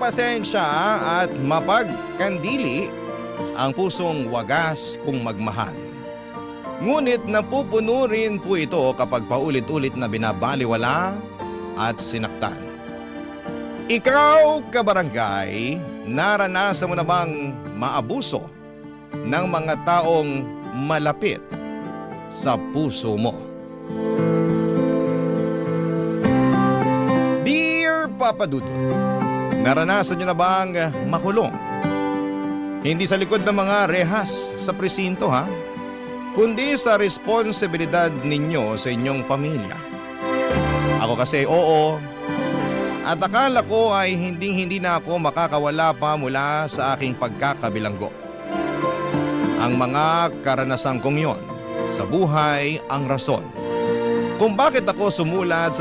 mapagpasensya at mapagkandili ang pusong wagas kung magmahal. Ngunit napupuno rin po ito kapag paulit-ulit na binabaliwala at sinaktan. Ikaw, kabarangay, naranasan mo na bang maabuso ng mga taong malapit sa puso mo? Dear Papa Dudut, naranasan nyo na bang makulong? Hindi sa likod ng mga rehas sa presinto kundi sa responsibilidad ninyo sa inyong pamilya. Ako kasi oo, at akala ko ay hindi na ako makakawala pa mula sa aking pagkakabilanggo. Ang mga karanasan kong yon sa buhay ang rason kung bakit ako sumulat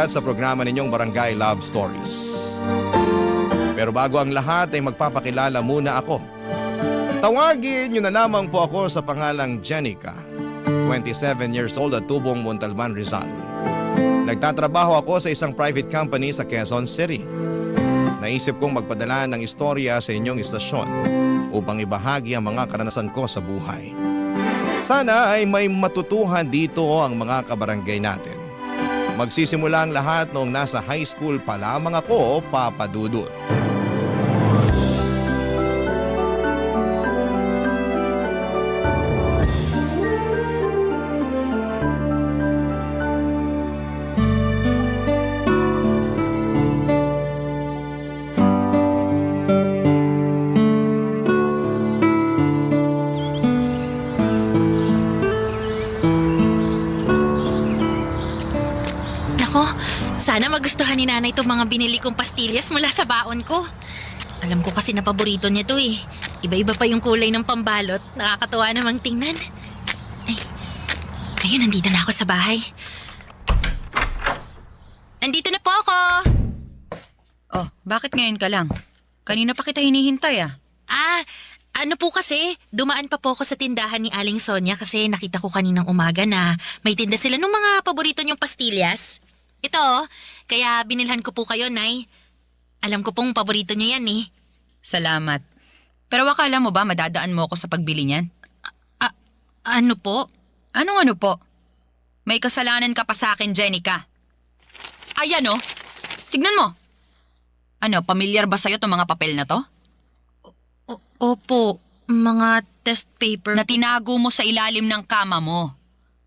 sa programa ninyong Barangay Love Stories. Pero bago ang lahat ay magpapakilala muna ako. Tawagin niyo na lamang po ako sa pangalang Jenica, 27 years old at tubong Montalban, Rizal. Nagtatrabaho ako sa isang private company sa Quezon City. Naisip kong magpadala ng istorya sa inyong istasyon upang ibahagi ang mga karanasan ko sa buhay. Sana ay may matutuhan dito ang mga kabarangay natin. Magsisimula ang lahat noong nasa high school pa lamang ako, Papa Dudut. Sana magustuhan ni nanay itong mga binili kong pastillas mula sa baon ko. Alam ko kasi na paborito niya to eh. Iba-iba pa yung kulay ng pambalot. Nakakatuwa namang tingnan. Ayun, nandito na ako sa bahay. Andito na po ako! Oh, bakit ngayon ka lang? Kanina pa kita hinihintay Ano po kasi, dumaan pa po ako sa tindahan ni Aling Sonia kasi nakita ko kaninang umaga na may tinda sila ng mga paborito niyong pastillas. Ito, kaya binilhan ko po kayo, Nay. Alam ko pong paborito niyo yan eh. Salamat. Pero akala mo ba madadaan mo ako sa pagbili niyan? Ano po? Anong ano po? May kasalanan ka pa sa akin, Jenica. Ayan oh. Tignan mo. Ano, pamilyar ba sa'yo itong mga papel na to? Opo, mga test paper. Na tinago mo sa ilalim ng kama mo.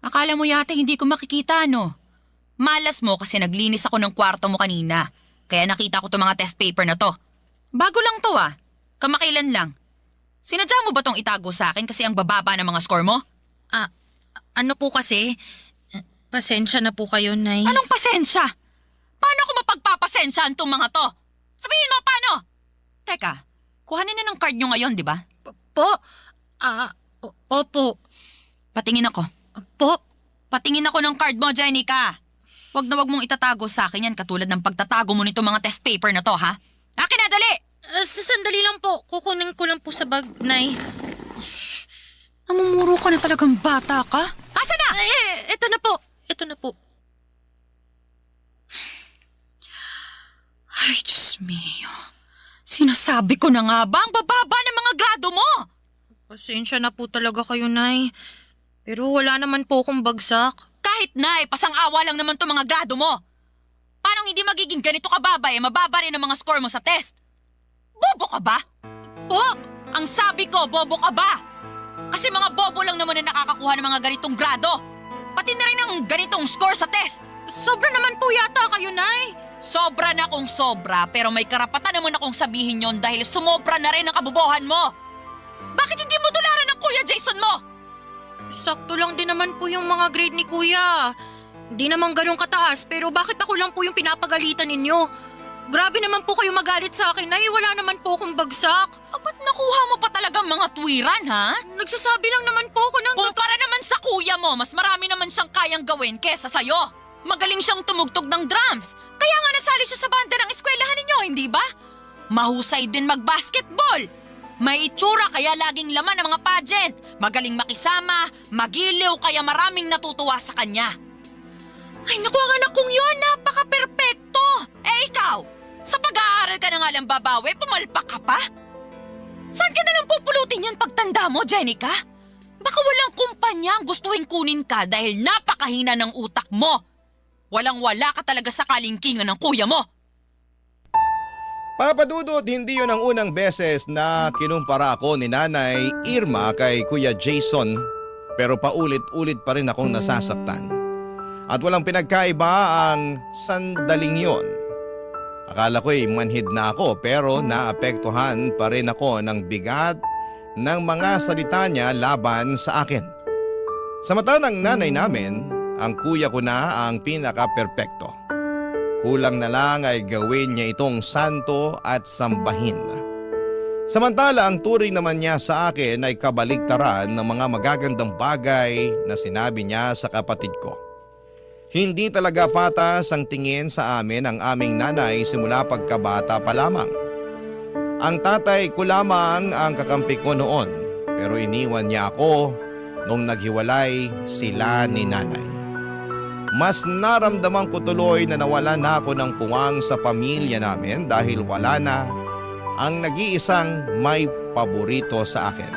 Akala mo yata hindi ko makikita, no? Malas mo kasi naglinis ako ng kwarto mo kanina. Kaya nakita ko itong mga test paper na to. Bago lang to Kamakailan lang. Sinadya mo ba tong itago sa akin kasi ang bababa ng mga score mo? Ano po kasi? Pasensya na po kayo, Nay. Anong pasensya? Paano ko mapagpapasensyahan tong mga to? Sabihin mo paano? Teka, kuhanin na ng card nyo ngayon, di ba? Opo. Patingin ako. Patingin ako ng card mo, Jenica. Wag na wag mong itatago sa akin yan katulad ng pagtatago mo nitong mga test paper na to, ha? Akin na, dali! Sandali lang po. Kukunin ko lang po sa bag, Nay. Namumuro ka na talagang bata ka? Asa na? Ito na po. Ito na po. Ay, Diyos mio. Sinasabi ko na nga ba ang bababa ng mga grado mo? Pasensya na po talaga kayo, Nay. Pero wala naman po akong bagsak. Kahit na, pasang-awa lang naman to mga grado mo. Paano hindi magiging ganito kababa mababa rin ang mga score mo sa test? Bobo ka ba? Ang sabi ko, bobo ka ba? Kasi mga bobo lang naman na nakakakuha ng mga ganitong grado. Pati na rin ang ganitong score sa test. Sobra naman po yata kayo, Nay. Sobra na kung sobra, pero may karapatan naman akong sabihin yon dahil sumobra na rin ang kabobohan mo. Bakit hindi mo tularan ng Kuya Jason mo? Sakto lang din naman po yung mga grade ni Kuya. Di naman ganun kataas, pero bakit ako lang po yung pinapagalitan ninyo? Grabe naman po kayo magalit sa akin, Nay. Wala naman po akong bagsak. Ba't nakuha mo pa talagang mga tuwiran, ha? Nagsasabi lang naman po ako ng... Kumpara naman sa kuya mo, mas marami naman siyang kayang gawin kesa sa'yo. Magaling siyang tumugtog ng drums. Kaya nga nasali siya sa banda ng eskwelahan ninyo, hindi ba? Mahusay din mag-basketball. May itsura kaya laging laman ng mga pageant. Magaling makisama, magiliw kaya maraming natutuwa sa kanya. Ay naku, ang anak kong yun, napaka-perpekto. Eh ikaw, Sa pag-aaral ka na nga lang babawi, pumalpak ka pa? Saan ka nalang pupulutin yan pagtanda mo, Jenica? Baka walang kumpanya ang gustuhin kunin ka dahil napakahina ng utak mo. Walang-wala ka talaga sa kalingkingan ng kuya mo. Papa Dudut, hindi yun ang unang beses na kinumpara ako ni Nanay Irma kay Kuya Jason, pero paulit-ulit pa rin akong nasasaktan. At walang pinagkaiba ang sandaling yon. Akala ko'y manhid na ako pero naapektuhan pa rin ako ng bigat ng mga salita niya laban sa akin. Sa mata ng nanay namin, ang kuya ko na ang pinaka-perpekto. Kulang na lang ay gawin niya itong santo at sambahin. Samantala ang turing naman niya sa akin ay kabaligtaran ng mga magagandang bagay na sinabi niya sa kapatid ko. Hindi talaga patas ang tingin sa amin ang aming nanay simula pagkabata pa lamang. Ang tatay ko lamang ang kakampi ko noon pero iniwan niya ako nung naghiwalay sila ni nanay. Mas naramdaman ko tuloy na nawala na ako ng puwang sa pamilya namin dahil wala na ang nag-iisang may paborito sa akin.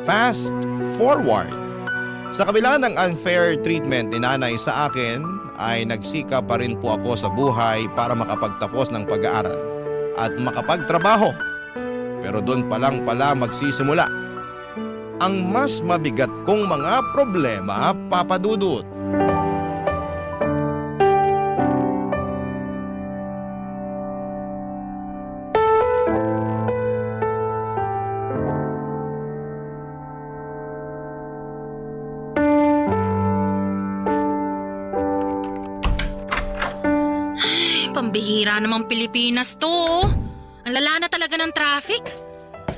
Fast forward. Sa kabila ng unfair treatment ni nanay sa akin ay nagsika pa rin po ako sa buhay para makapagtapos ng pag-aaral at makapagtrabaho. Pero doon pa lang pala magsisimula ang mas mabigat kong mga problema, Papa Dudut. Pambihira namang Pilipinas to. Oh. Ang lala na talaga ng traffic.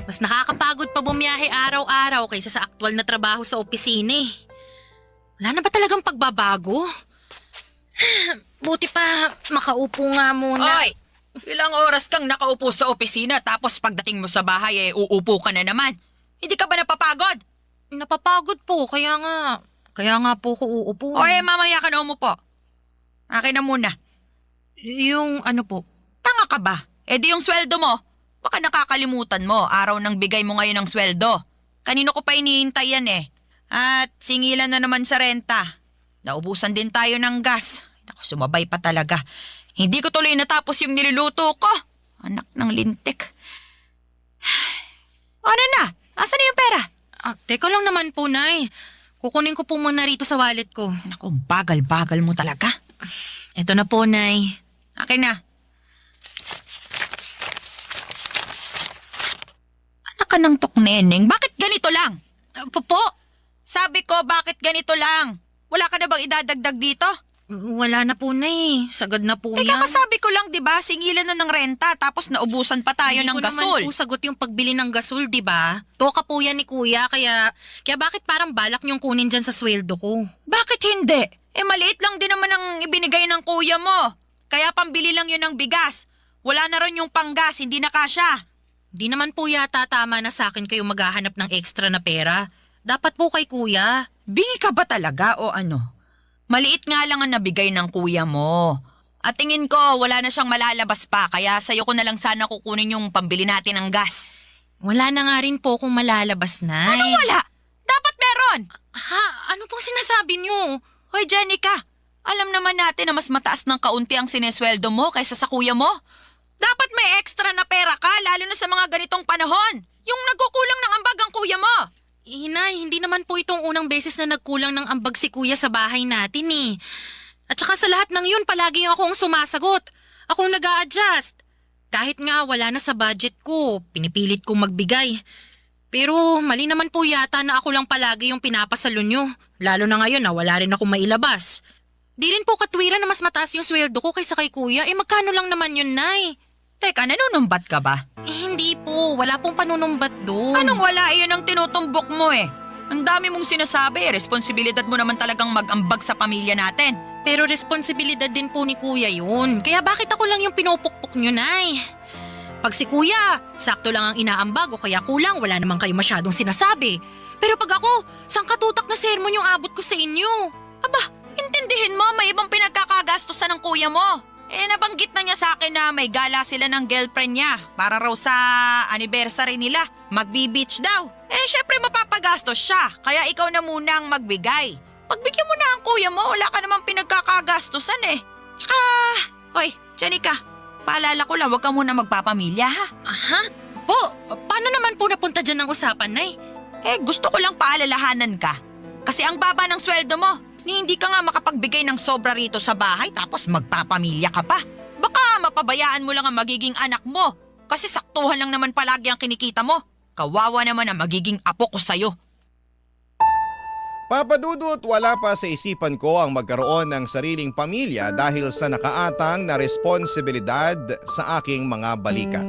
Mas nakakapagod pa bumiyahe araw-araw kaysa sa aktwal na trabaho sa opisina eh. Wala na ba talagang pagbabago? Buti pa makaupo nga muna. Hoy! Ilang oras kang nakaupo sa opisina tapos pagdating mo sa bahay uupo ka na naman. Hindi ka ba napapagod? Napapagod po, kaya nga po ko uupo. Hoy, mamaya ka na umupo. Akin na muna. Yung ano po? Tanga ka ba? Di yung sweldo mo. Baka nakakalimutan mo, araw ng bigay mo ngayon ng sweldo. Kanino ko pa iniintay yan eh. At singilan na naman sa renta. Naubusan din tayo ng gas. Naku, sumabay pa talaga. Hindi ko tuloy natapos yung niluluto ko. Anak ng lintik. Ano na? Asan na yung pera? Teka lang naman po, Nay. Kukunin ko po muna rito sa wallet ko. Naku, bagal-bagal mo talaga. Ito na po, Nay. Akin na. Anak ka ng tukneneng, bakit ganito lang? Po? Sabi ko, bakit ganito lang? Wala ka na bang idadagdag dito? Wala na po, Nay. Sagad na po yan. Kakasabi ko lang, di ba? Singilan na ng renta, tapos naubusan pa tayo ng gasol. Hindi ko naman po sagot yung pagbili ng gasol, di ba? Toka po yan ni Kuya, kaya bakit parang balak niyong kunin dyan sa sweldo ko? Bakit hindi? Maliit lang din naman ang ibinigay ng kuya mo. Kaya pambili lang yun ng bigas. Wala na rin yung panggas, hindi na kasya. Di naman po yata tama na sa akin kayo maghahanap ng extra na pera. Dapat po kay Kuya. Bingi ka ba talaga o ano? Maliit nga lang ang nabigay ng kuya mo. At tingin ko wala na siyang malalabas pa kaya sa'yo ko na lang sana kukunin yung pambili natin ng gas. Wala na nga rin po kung malalabas, Nay. Anong wala? Dapat meron! Ha? Ano pong sinasabi niyo? Hoy, Jenica, alam naman natin na mas mataas ng kaunti ang sinesweldo mo kaysa sa kuya mo. Dapat may extra na pera ka, lalo na sa mga ganitong panahon. Yung nagkukulang ng ambag ang kuya mo. Inay, hindi naman po itong unang beses na nagkulang ng ambag si Kuya sa bahay natin eh. At saka sa lahat ng yun, palagi akong sumasagot. Akong nag-a-adjust. Kahit nga wala na sa budget ko, pinipilit kong magbigay. Pero mali naman po yata na ako lang palagi yung pinapasalo nyo. Lalo na ngayon na wala rin akong mailabas. Di rin po katwiran na mas mataas yung sweldo ko kaysa kay Kuya. Magkano lang naman yun, Nay? Teka, nanunumbat ka ba? Hindi po. Wala pong panunumbat doon. Anong wala? Iyon ang tinutumbok mo eh. Ang dami mong sinasabi eh. Responsibilidad mo naman talagang mag-ambag sa pamilya natin. Pero responsibilidad din po ni Kuya yun. Kaya bakit ako lang yung pinupukpok nyo, Nay? Pag si Kuya, sakto lang ang inaambag o kaya kulang, wala naman kayo masyadong sinasabi. Pero pag ako, sangkatutak na sermon yung abot ko sa inyo. Aba, intindihin mo, may ibang pinagkakagastusan ng kuya mo. Nabanggit na niya sa akin na may gala sila ng girlfriend niya para raw sa anniversary nila. Magbi-beach daw. Syempre mapapagastos siya, kaya ikaw na muna ang magbigay. Pagbigyan mo na ang kuya mo, wala ka namang pinagkakagastusan eh. Tsaka, hoy, Janica, paalala ko lang, huwag ka muna magpapamilya ha. Ha? Po, paano naman po napunta dyan ng usapan, Nay? Gusto ko lang paalalahanan ka. Kasi ang baba ng sweldo mo, ni hindi ka nga makapagbigay ng sobra rito sa bahay tapos magpapamilya ka pa. Baka mapabayaan mo lang ang magiging anak mo. Kasi saktuhan lang naman palagi ang kinikita mo. Kawawa naman ang magiging apo ko sa'yo. Papa Dudut, wala pa sa isipan ko ang magkaroon ng sariling pamilya dahil sa nakaatang na responsibilidad sa aking mga balikat.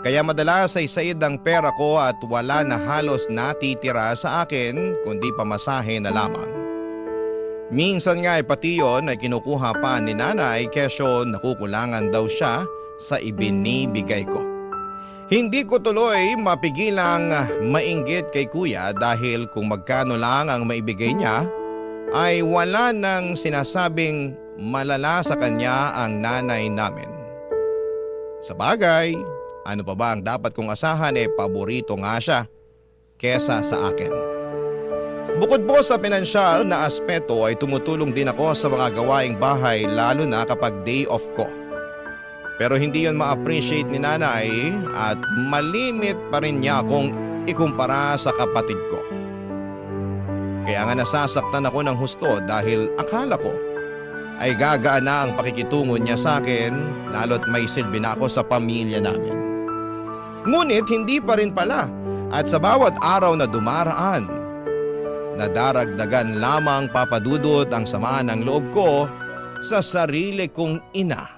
Kaya madalas ay said ang pera ko at wala na halos natitira sa akin kundi pamasahe na lamang. Minsan nga ay pati yun ay kinukuha pa ni nanay kesyo nakukulangan daw siya sa ibinibigay ko. Hindi ko tuloy mapigilang mainggit kay kuya dahil kung magkano lang ang maibigay niya ay wala nang sinasabing malala sa kanya ang nanay namin. Sa bagay, ano pa ba ang dapat kong asahan paborito nga siya kesa sa akin. Bukod po sa pinansyal na aspeto ay tumutulong din ako sa mga gawaing bahay lalo na kapag day off ko. Pero hindi yon ma-appreciate ni nanay at malimit pa rin niya akong ikumpara sa kapatid ko. Kaya nga nasasaktan ako ng husto dahil akala ko ay gagaan na ang pakikitungo niya sa akin lalo't may silbi na ako sa pamilya namin. Ngunit hindi pa rin pala at sa bawat araw na dumaraan, nadaragdagan lamang papadudot ang samaan ng loob ko sa sarili kong ina.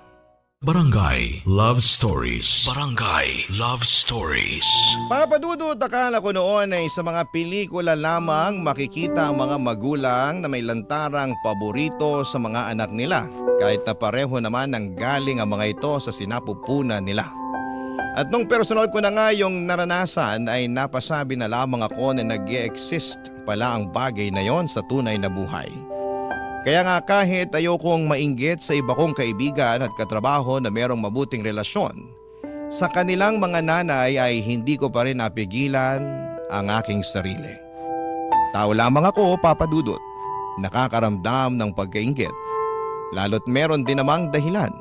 Barangay Love Stories. Barangay Love Stories. Papadudot, akala ko noon ay sa mga pelikula lamang makikita ang mga magulang na may lantarang paborito sa mga anak nila kahit na pareho naman ang galing ang mga ito sa sinapupunan nila. At nung personal ko na nga yung naranasan ay napasabi na lamang ako na nag-i-exist pala ang bagay na yon sa tunay na buhay. Kaya nga kahit ayokong mainggit sa iba kong kaibigan at katrabaho na merong mabuting relasyon, sa kanilang mga nanay ay hindi ko pa rin napigilan ang aking sarili. Tao lamang ako, Papa Dudut, nakakaramdam ng pagkainggit, lalo't meron din namang dahilan.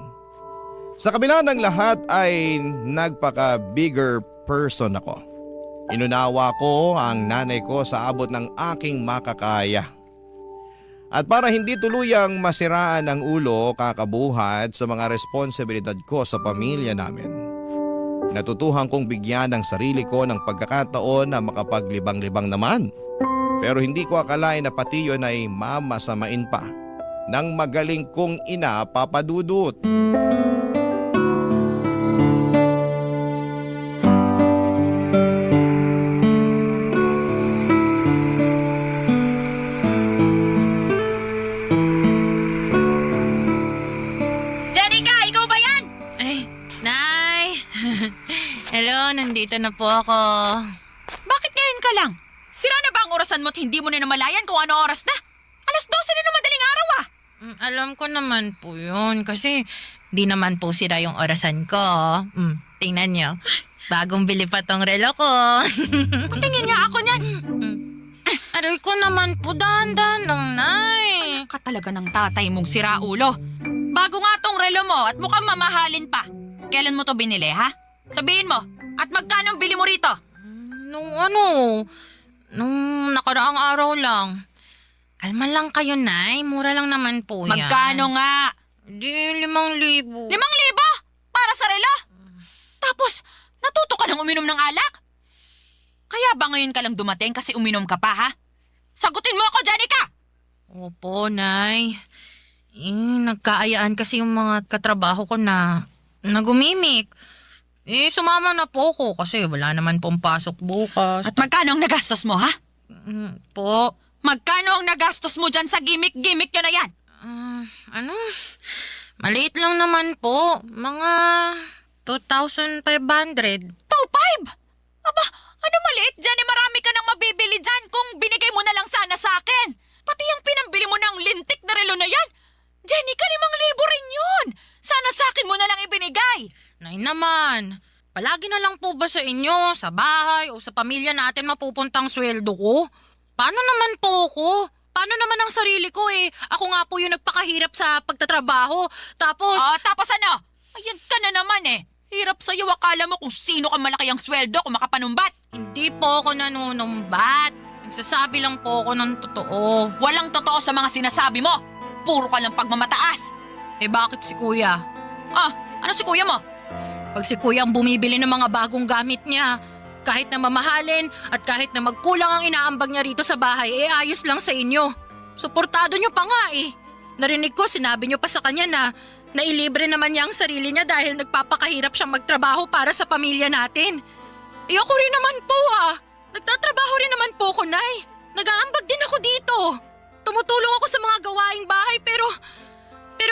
Sa kabila ng lahat ay nagpaka-bigger person ako. Inunawa ko ang nanay ko sa abot ng aking makakaya. At para hindi tuluyang masiraan ang ulo kakabuhat sa mga responsibilidad ko sa pamilya namin, natutuhan kong bigyan ng sarili ko ng pagkakataon na makapaglibang-libang naman. Pero hindi ko akalain na pati yun ay mamasamain pa ng magaling kong ina, Papa Dudut. Hello, nandito na po ako. Bakit ngayon ka lang? Sira na ba ang orasan mo at hindi mo na namalayan kung ano oras na? 12:00 na ng madaling araw ah! Alam ko naman po yun kasi di naman po sira yung orasan ko. Tingnan nyo, bagong bili pa tong relo ko. Tingin niya ako niyan. Aray ko naman po, dahan-dahan lang, Nay. Ka talaga ng tatay mong siraulo. Bago nga tong relo mo at mukhang mamahalin pa. Kailan mo to binili ha? Sabihin mo, at magkano ang bili mo rito? Nung nakaraang araw lang. Kalma lang kayo, Nay. Mura lang naman po yan. Magkano nga? Di, 5,000. 5,000? Para sa relo? Tapos, natuto ka ng uminom ng alak? Kaya ba ngayon ka lang dumating kasi uminom ka pa, ha? Sagutin mo ako, Janica! Opo, Nay. Nagkaayaan kasi yung mga katrabaho ko na nagumimik. Sumama na po ako kasi wala naman pong pasok bukas. At magkano ang nagastos mo, ha? Po. Magkano ang nagastos mo dyan sa gimmick-gimmick nyo na yan? Maliit lang naman po. Mga 2,500. 2,500? Aba, ano maliit dyan? Marami ka nang mabibili dyan kung binigay mo na lang sana sa akin. Pati yung pinambili mo ng lintik na relo na yan. Jenny, 5,000 rin yun. naman. Palagi na lang po ba sa inyo, sa bahay o sa pamilya natin mapupuntang sweldo ko? Paano naman po ako? Paano naman ang sarili ko eh? Ako nga po yung nagpakahirap sa pagtatrabaho. Tapos... Tapos ano? Ayan ka na naman eh. Hirap sa'yo, akala mo kung sino ka malaki ang sweldo kung makapanumbat. Hindi po ako nanunumbat. Nagsasabi lang po ako ng totoo. Walang totoo sa mga sinasabi mo. Puro ka lang pagmamataas. Eh bakit si kuya? Ano si kuya mo? Pag si kuya ang bumibili ng mga bagong gamit niya, kahit na mamahalin at kahit na magkulang ang inaambag niya rito sa bahay, eh ayos lang sa inyo. Suportado niyo pa nga eh. Narinig ko, sinabi niyo pa sa kanya na nailibre naman niya ang sarili niya dahil nagpapakahirap siyang magtrabaho para sa pamilya natin. Eh ako rin naman po Nagtatrabaho rin naman po ko, Nay. Nag-aambag din ako dito. Tumutulong ako sa mga gawaing bahay pero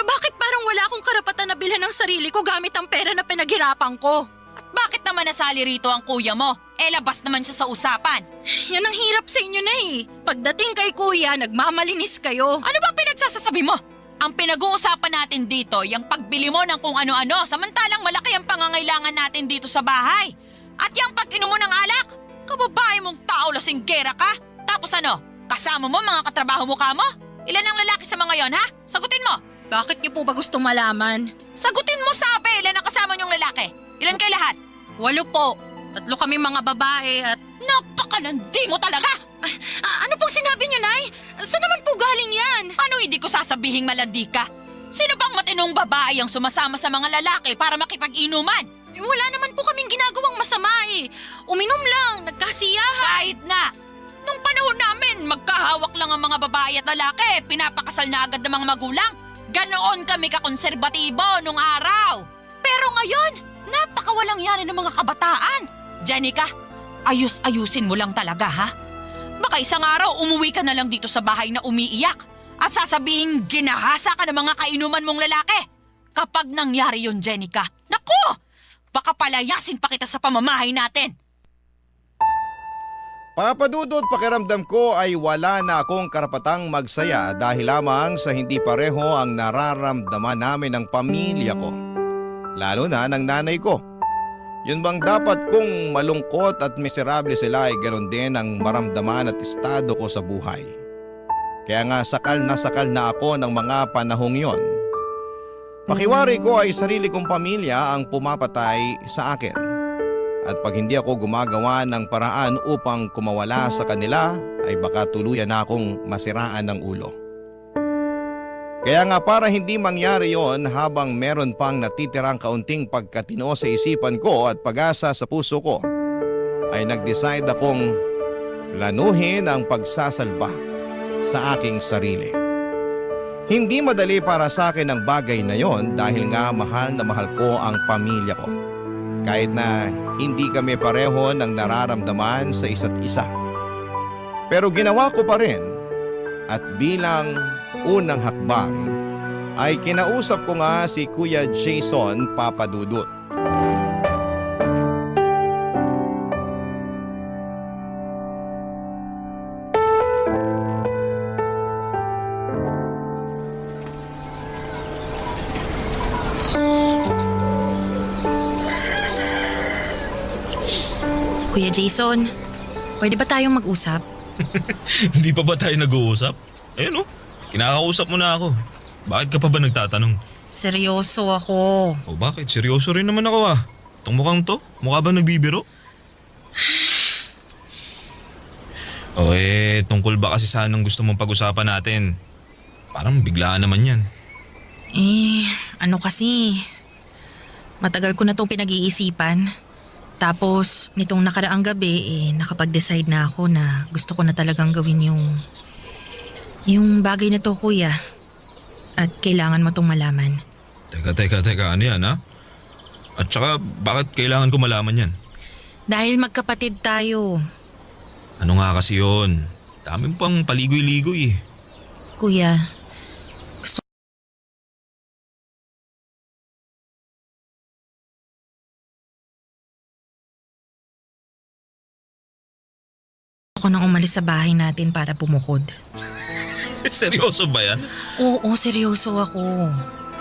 bakit parang wala akong karapatan na bilhan ng sarili ko gamit ang pera na pinaghirapan ko? At bakit naman nasali rito ang kuya mo? Labas naman siya sa usapan. Yan ang hirap sa inyo na eh. Pagdating kay kuya, nagmamalinis kayo. Ano ba pinagsasasabi mo? Ang pinag-uusapan natin dito, yung pagbili mo ng kung ano-ano, samantalang malaki ang pangangailangan natin dito sa bahay. At yung pag-inom mo ng alak, kababae mong tao lasinggera ka. Tapos ano, kasama mo mga katrabaho mo ka mo? Ilan ang lalaki sa mga yon ha? Sagutin mo. Bakit niyo po ba gustong malaman? Sagutin mo sabi, ilan ang kasama niyong lalaki? Ilan kayo lahat? 8 po. 3 kami mga babae at... Napakalandi mo talaga! ano pong sinabi niyo, Nay? Saan naman po galing yan? Ano hindi ko sasabihing malandi ka? Sino bang matinong babae ang sumasama sa mga lalaki para makipag-inuman? Wala naman po kaming ginagawang masama eh. Uminom lang, nagkasiyahan. Kahit na! Nung panahon namin, magkahawak lang ang mga babae at lalaki, pinapakasal na agad ng mga magulang. Ganoon kami kakonserbatibo nung araw. Pero ngayon, napakawalang yanin ng mga kabataan. Jenica, ayusin mo lang talaga ha? Baka isang araw umuwi ka na lang dito sa bahay na umiiyak at sasabihin ginahasa ka ng mga kainuman mong lalaki. Kapag nangyari yun, Jenica, naku! Baka palayasin pa kita sa pamamahay natin. Papadudot, pakiramdam ko ay wala na akong karapatang magsaya dahil lamang sa hindi pareho ang nararamdaman namin ng pamilya ko. Lalo na ng nanay ko. Yun bang dapat kung malungkot at miserable sila ay ganoon din ang maramdaman at estado ko sa buhay. Kaya nga sakal na ako ng mga panahong yon. Pakiwari ko ay sarili kong pamilya ang pumapatay sa akin. At pag hindi ako gumagawa ng paraan upang kumawala sa kanila, ay baka tuluyan na akong masiraan ng ulo. Kaya nga para hindi mangyari yon habang meron pang natitirang kaunting pagkatino sa isipan ko at pag-asa sa puso ko, ay nag-decide akong planuhin ang pagsasalba sa aking sarili. Hindi madali para sa akin ang bagay na yon dahil nga mahal na mahal ko ang pamilya ko. Kahit na hindi kami pareho ng nararamdaman sa isa't isa. Pero ginawa ko pa rin at bilang unang hakbang ay kinausap ko nga si Kuya Jason Papadudut. Kuya Jason, pwede ba tayong mag-usap? Hindi pa ba tayo nag-uusap? Ayun kinakausap mo na ako. Bakit ka pa ba nagtatanong? Seryoso ako. O bakit? Seryoso rin naman ako Itong mukhang to, mukha ba nagbibiro? Tungkol ba kasi saan ang gusto mong pag-usapan natin? Parang biglaan naman yan. Ano kasi? Matagal ko na tong pinag-iisipan. Tapos, nitong nakaraang gabi, nakapag-decide na ako na gusto ko na talagang gawin yung bagay na to, kuya. At kailangan mo tong malaman. Teka, ano yan At saka, bakit kailangan ko malaman yan? Dahil magkapatid tayo. Ano nga kasi yun? Daming pang paligoy-ligoy Kuya, ako nang umalis sa bahay natin para bumukod. Seryoso ba yan? Oo, seryoso ako.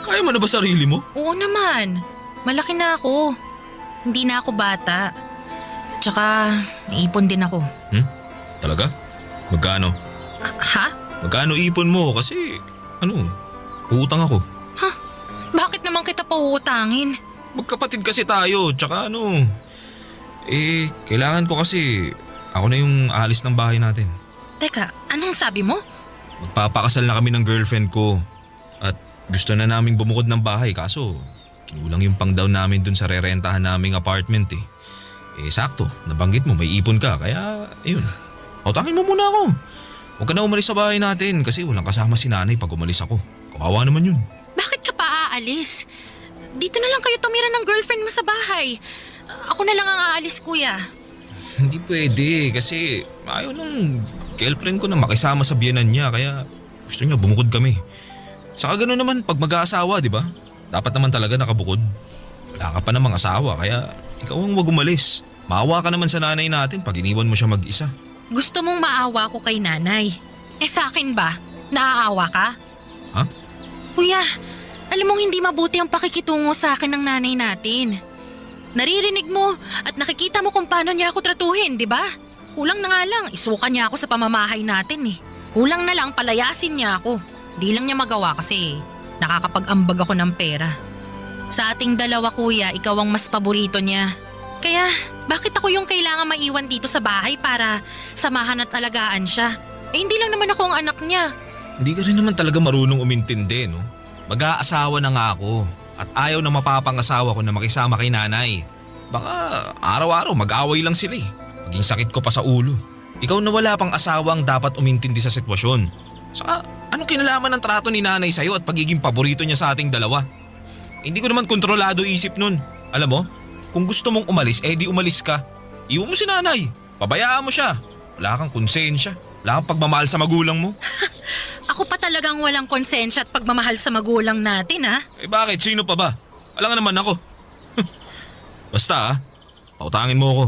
Kaya mo na ba sarili mo? Oo naman. Malaki na ako. Hindi na ako bata. Tsaka, naipon din ako. Talaga? Magkano? Ha? Magkano ipon mo? Kasi, uutang ako. Bakit naman kita pauutangin? Magkapatid kasi tayo, tsaka kailangan ko kasi ako na yung aalis ng bahay natin. Teka, anong sabi mo? Magpapakasal na kami ng girlfriend ko at gusto na naming bumukod ng bahay kaso kinulang yung pang-down namin dun sa rerentahan naming apartment eh. Sakto, nabanggit mo may ipon ka kaya ayun. Utangin mo muna ako. Huwag ka na umalis sa bahay natin kasi walang kasama si nanay pag umalis ako. Kawawa naman yun. Bakit ka pa aalis? Dito na lang kayo tumira ng girlfriend mo sa bahay. Ako na lang ang aalis, kuya. Hindi pwede kasi ayaw ng girlfriend ko na makisama sa biyenan niya kaya gusto niya bumukod kami. Saka gano'n naman pag mag-aasawa, di ba? Dapat naman talaga nakabukod. Wala ka pa namang asawa kaya ikaw ang wag umalis. Maawa ka naman sa nanay natin pag iniwan mo siya mag-isa. Gusto mong maawa ko kay nanay. Sa akin ba? Naaawa ka? Ha? Kuya, alam mong hindi mabuti ang pakikitungo sa akin ng nanay natin. Naririnig mo at nakikita mo kung paano niya ako tratuhin, di ba? Kulang na nga lang, isuka niya ako sa pamamahay natin eh. Kulang na lang palayasin niya ako. Di lang niya magawa kasi nakakapag-ambag ako ng pera. Sa ating dalawa kuya, ikaw ang mas paborito niya. Kaya bakit ako yung kailangan maiwan dito sa bahay para samahan at alagaan siya? Hindi lang naman ako ang anak niya. Hindi ka rin naman talaga marunong umintindi, no? Mag-aasawa na nga ako at ayaw na mapapangasawa ko na makisama kay nanay. Baka araw-araw mag-away lang sila eh. Maging sakit ko pa sa ulo. Ikaw na wala pang asawa ang dapat umintindi sa sitwasyon. Saka anong kinalaman ng trato ni nanay sa'yo at pagiging paborito niya sa ating dalawa? Hindi ko naman kontrolado isip nun. Alam mo, kung gusto mong umalis, di umalis ka. Iwan mo si nanay. Pabayaan mo siya. Wala kang konsensya. Wala kang pagmamahal sa magulang mo. Ako pa talagang walang konsensya at pagmamahal sa magulang natin ha? Bakit? Sino pa ba? Alam nga naman ako. Basta pautangin mo ako.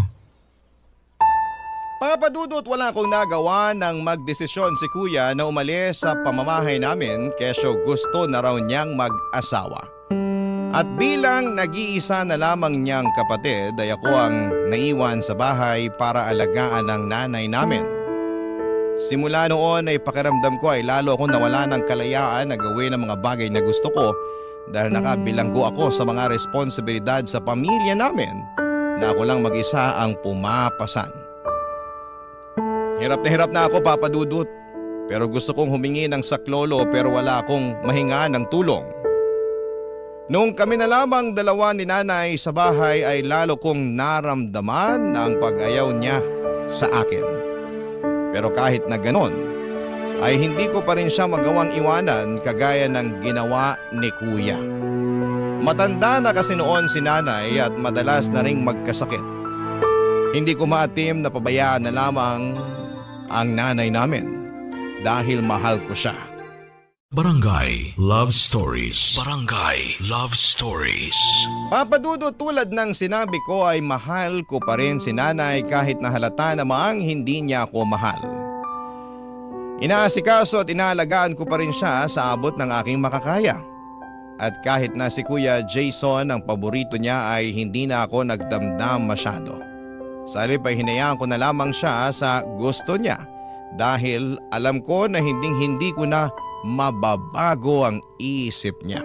Papadudot wala akong nagawa nang magdesisyon si kuya na umalis sa pamamahay namin kesyo gusto na raw niyang mag-asawa. At bilang nag-iisa na lamang niyang kapatid ay ako ang naiwan sa bahay para alagaan ng nanay namin. Simula noon ay pakiramdam ko ay lalo akong nawala ng kalayaan na gawin ang mga bagay na gusto ko dahil nakabilanggo ako sa mga responsibilidad sa pamilya namin na ako lang mag-isa ang pumapasan. Hirap na ako papadudot pero gusto kong humingi ng saklolo pero wala akong mahinga ng tulong. Noong kami na lamang dalawa ni nanay sa bahay ay lalo kong naramdaman ang pag-ayaw niya sa akin. Pero kahit na ganon ay hindi ko pa rin siya magawang iwanan kagaya ng ginawa ni kuya. Matanda na kasi noon si nanay at madalas na ring magkasakit. Hindi ko maatim na pabayaan na lamang ang nanay namin dahil mahal ko siya. Barangay Love Stories. Barangay Love Stories. Papadudo tulad ng sinabi ko ay mahal ko pa rin si nanay kahit na halata namang hindi niya ako mahal. Inaasikaso at inaalagaan ko pa rin siya sa abot ng aking makakaya. At kahit na si Kuya Jason ang paborito niya ay hindi na ako nagdamdam masyado. Sa halip ay hinayaan ko na lamang siya sa gusto niya dahil alam ko na hindi ko na mababago ang isip niya.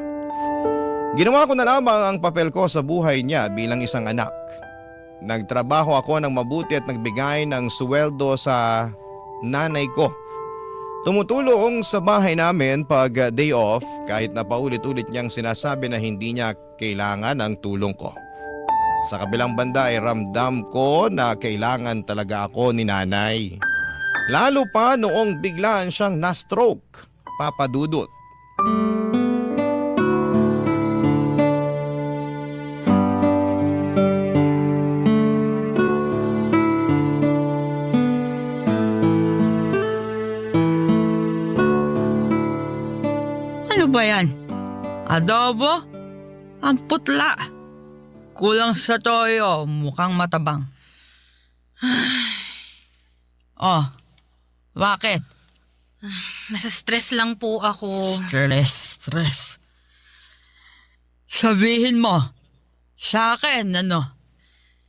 Ginawa ko na lamang ang papel ko sa buhay niya bilang isang anak. Nagtrabaho ako ng mabuti at nagbigay ng sweldo sa nanay ko. Tumutulong sa bahay namin pag day off kahit na paulit-ulit niyang sinasabi na hindi niya kailangan ang tulong ko. Sa kabilang banda ay ramdam ko na kailangan talaga ako ni nanay. Lalo pa noong biglaan siyang na-stroke, papadudot. Ano ba yan? Adobo? Ang putla. Kulang sa toyo, mukhang matabang. Oh, bakit? Nasa stress lang po ako. Stress. Sabihin mo, sa akin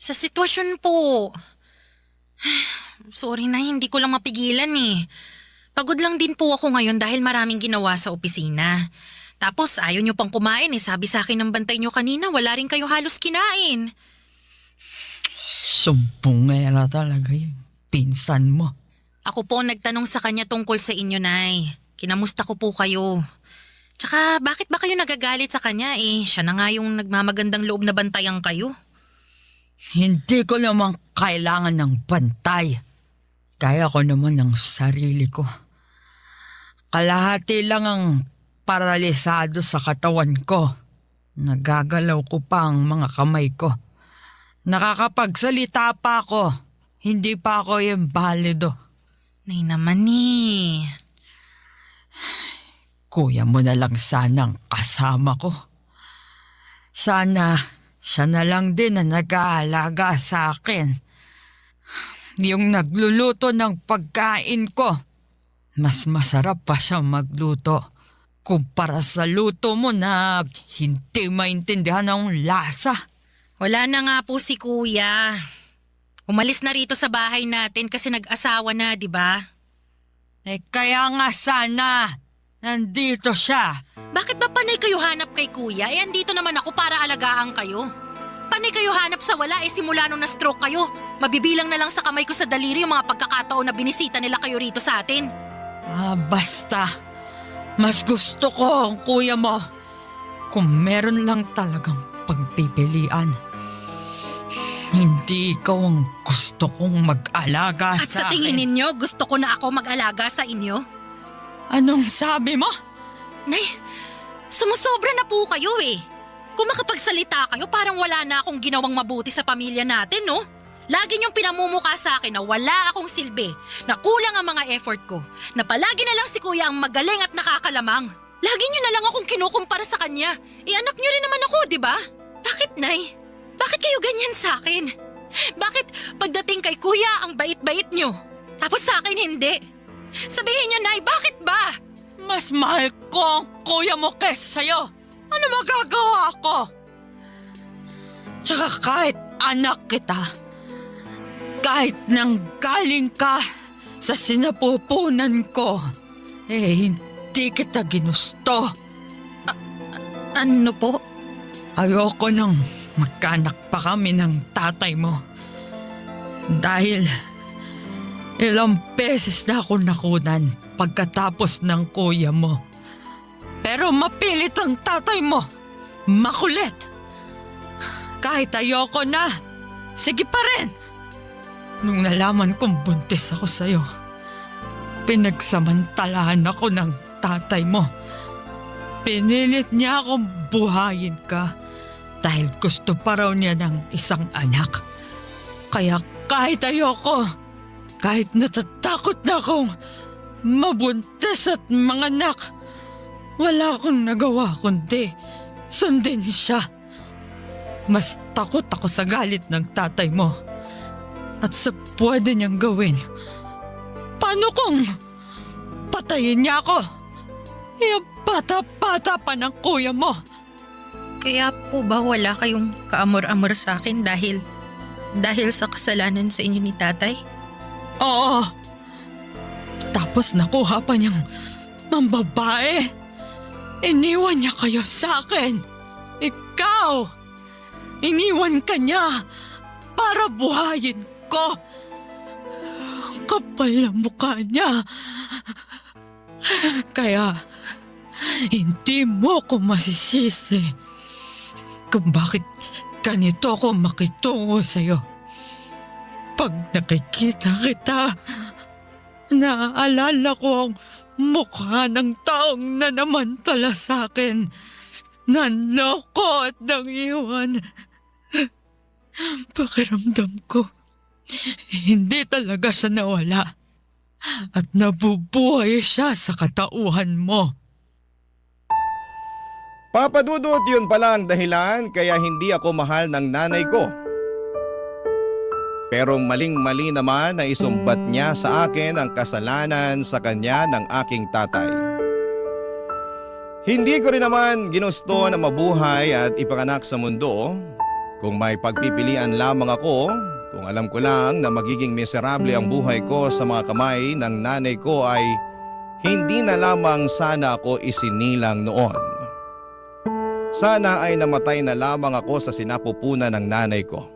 Sa sitwasyon po. Sorry na, hindi ko lang mapigilan eh. Pagod lang din po ako ngayon dahil maraming ginawa sa opisina. Tapos ayaw nyo pang kumain eh. Sabi sa akin ng bantay nyo kanina, wala rin kayo halos kinain. Sumpungera talaga yung pinsan mo. Ako po nagtanong sa kanya tungkol sa inyo, Nay. Kinamusta ko po kayo. Tsaka bakit ba kayo nagagalit sa kanya eh? Siya na nga yung nagmamagandang loob na bantayan kayo. Hindi ko naman kailangan ng bantay. Kaya ko naman ng sarili ko. Kalahati lang ang paralisado sa katawan ko. Nagagalaw ko pa ang mga kamay ko. Nakakapagsalita pa ako. Hindi pa ako imbalido. Nay naman eh. Kuya mo na lang sanang kasama ko. Sana siya na lang din na nag-aalaga sa akin. Yung nagluluto ng pagkain ko. Mas masarap pa siya magluto kumpara sa luto mo na hindi maintindihan ang lasa. Wala na nga po si Kuya. Umalis na rito sa bahay natin kasi nag-asawa na, di ba? Kaya nga sana nandito siya. Bakit ba panay kayo hanap kay Kuya? Andito naman ako para alagaan kayo. Panay kayo hanap sa wala simula nung na-stroke kayo. Mabibilang na lang sa kamay ko sa daliri yung mga pagkakataon na binisita nila kayo rito sa atin. Basta. Mas gusto ko ang kuya mo kung meron lang talagang pagpipilian. Hindi ikaw ang gusto kong mag-alaga At sa tingin ninyo, gusto ko na ako mag-alaga sa inyo? Anong sabi mo? Nay, sumusobra na po kayo eh. Kung makapagsalita kayo, parang wala na akong ginawang mabuti sa pamilya natin, no? Lagi niyong pinamumukha sa akin na wala akong silbi, na kulang ang mga effort ko, na palagi na lang si Kuya ang magaling at nakakalamang. Lagi niyo na lang akong kinukumpara sa kanya. Anak niyo rin naman ako, di ba? Bakit, Nay? Bakit kayo ganyan sa akin? Bakit pagdating kay Kuya ang bait-bait niyo? Tapos sa akin hindi? Sabihin niyo, Nay, bakit ba? Mas mahal ko ang kuya mo kesa sa'yo. Ano magagawa ko? Tsaka kahit anak kita, kahit nang galing ka sa sinapupunan ko, hindi kita ginusto. Ano po? Ayoko nang magkanak pa kami ng tatay mo. Dahil ilang beses na ako nakunan pagkatapos ng kuya mo. Pero mapilit ang tatay mo. Makulit. Kahit ayoko na, sige pa rin. Nung nalaman kong buntis ako sa'yo, pinagsamantalahan ako ng tatay mo. Pinilit niya akong buhayin ka dahil gusto pa raw niya ng isang anak. Kaya kahit ayoko, kahit natatakot na akong mabuntis at manganak, wala akong nagawa kundi sundin siya. Mas takot ako sa galit ng tatay mo at sa pwede niyang gawin. Paano kung patayin niya ako? Yung bata-bata pa ng kuya mo. Kaya po ba wala kayong kaamor-amor sa akin dahil sa kasalanan sa inyo ni tatay? Oo. Tapos nakuha pa niyang mambabae. Iniwan niya kayo sa akin. Ikaw! Iniwan ka niya para buhayin ko. Kapal ang mukha niya. Kaya hindi mo ko masisisi kung bakit ganito ako makitungo sa'yo. Pag nakikita kita, naaalala ko ang mukha ng taong nanamantala sa akin. Nanloko at nangiwan. Pakiramdam ko, hindi talaga siya nawala. At nabubuhay siya sa katauhan mo. Papadudot, yun pala ang dahilan kaya hindi ako mahal ng nanay ko. Pero maling-mali naman na isumbat niya sa akin ang kasalanan sa kanya ng aking tatay. Hindi ko rin naman ginusto na mabuhay at ipanganak sa mundo Kung may pagpipilian lamang ako, kung alam ko lang na magiging miserable ang buhay ko sa mga kamay ng nanay ko ay hindi na lamang sana ako isinilang noon. Sana ay namatay na lamang ako sa sinapupunan ng nanay ko.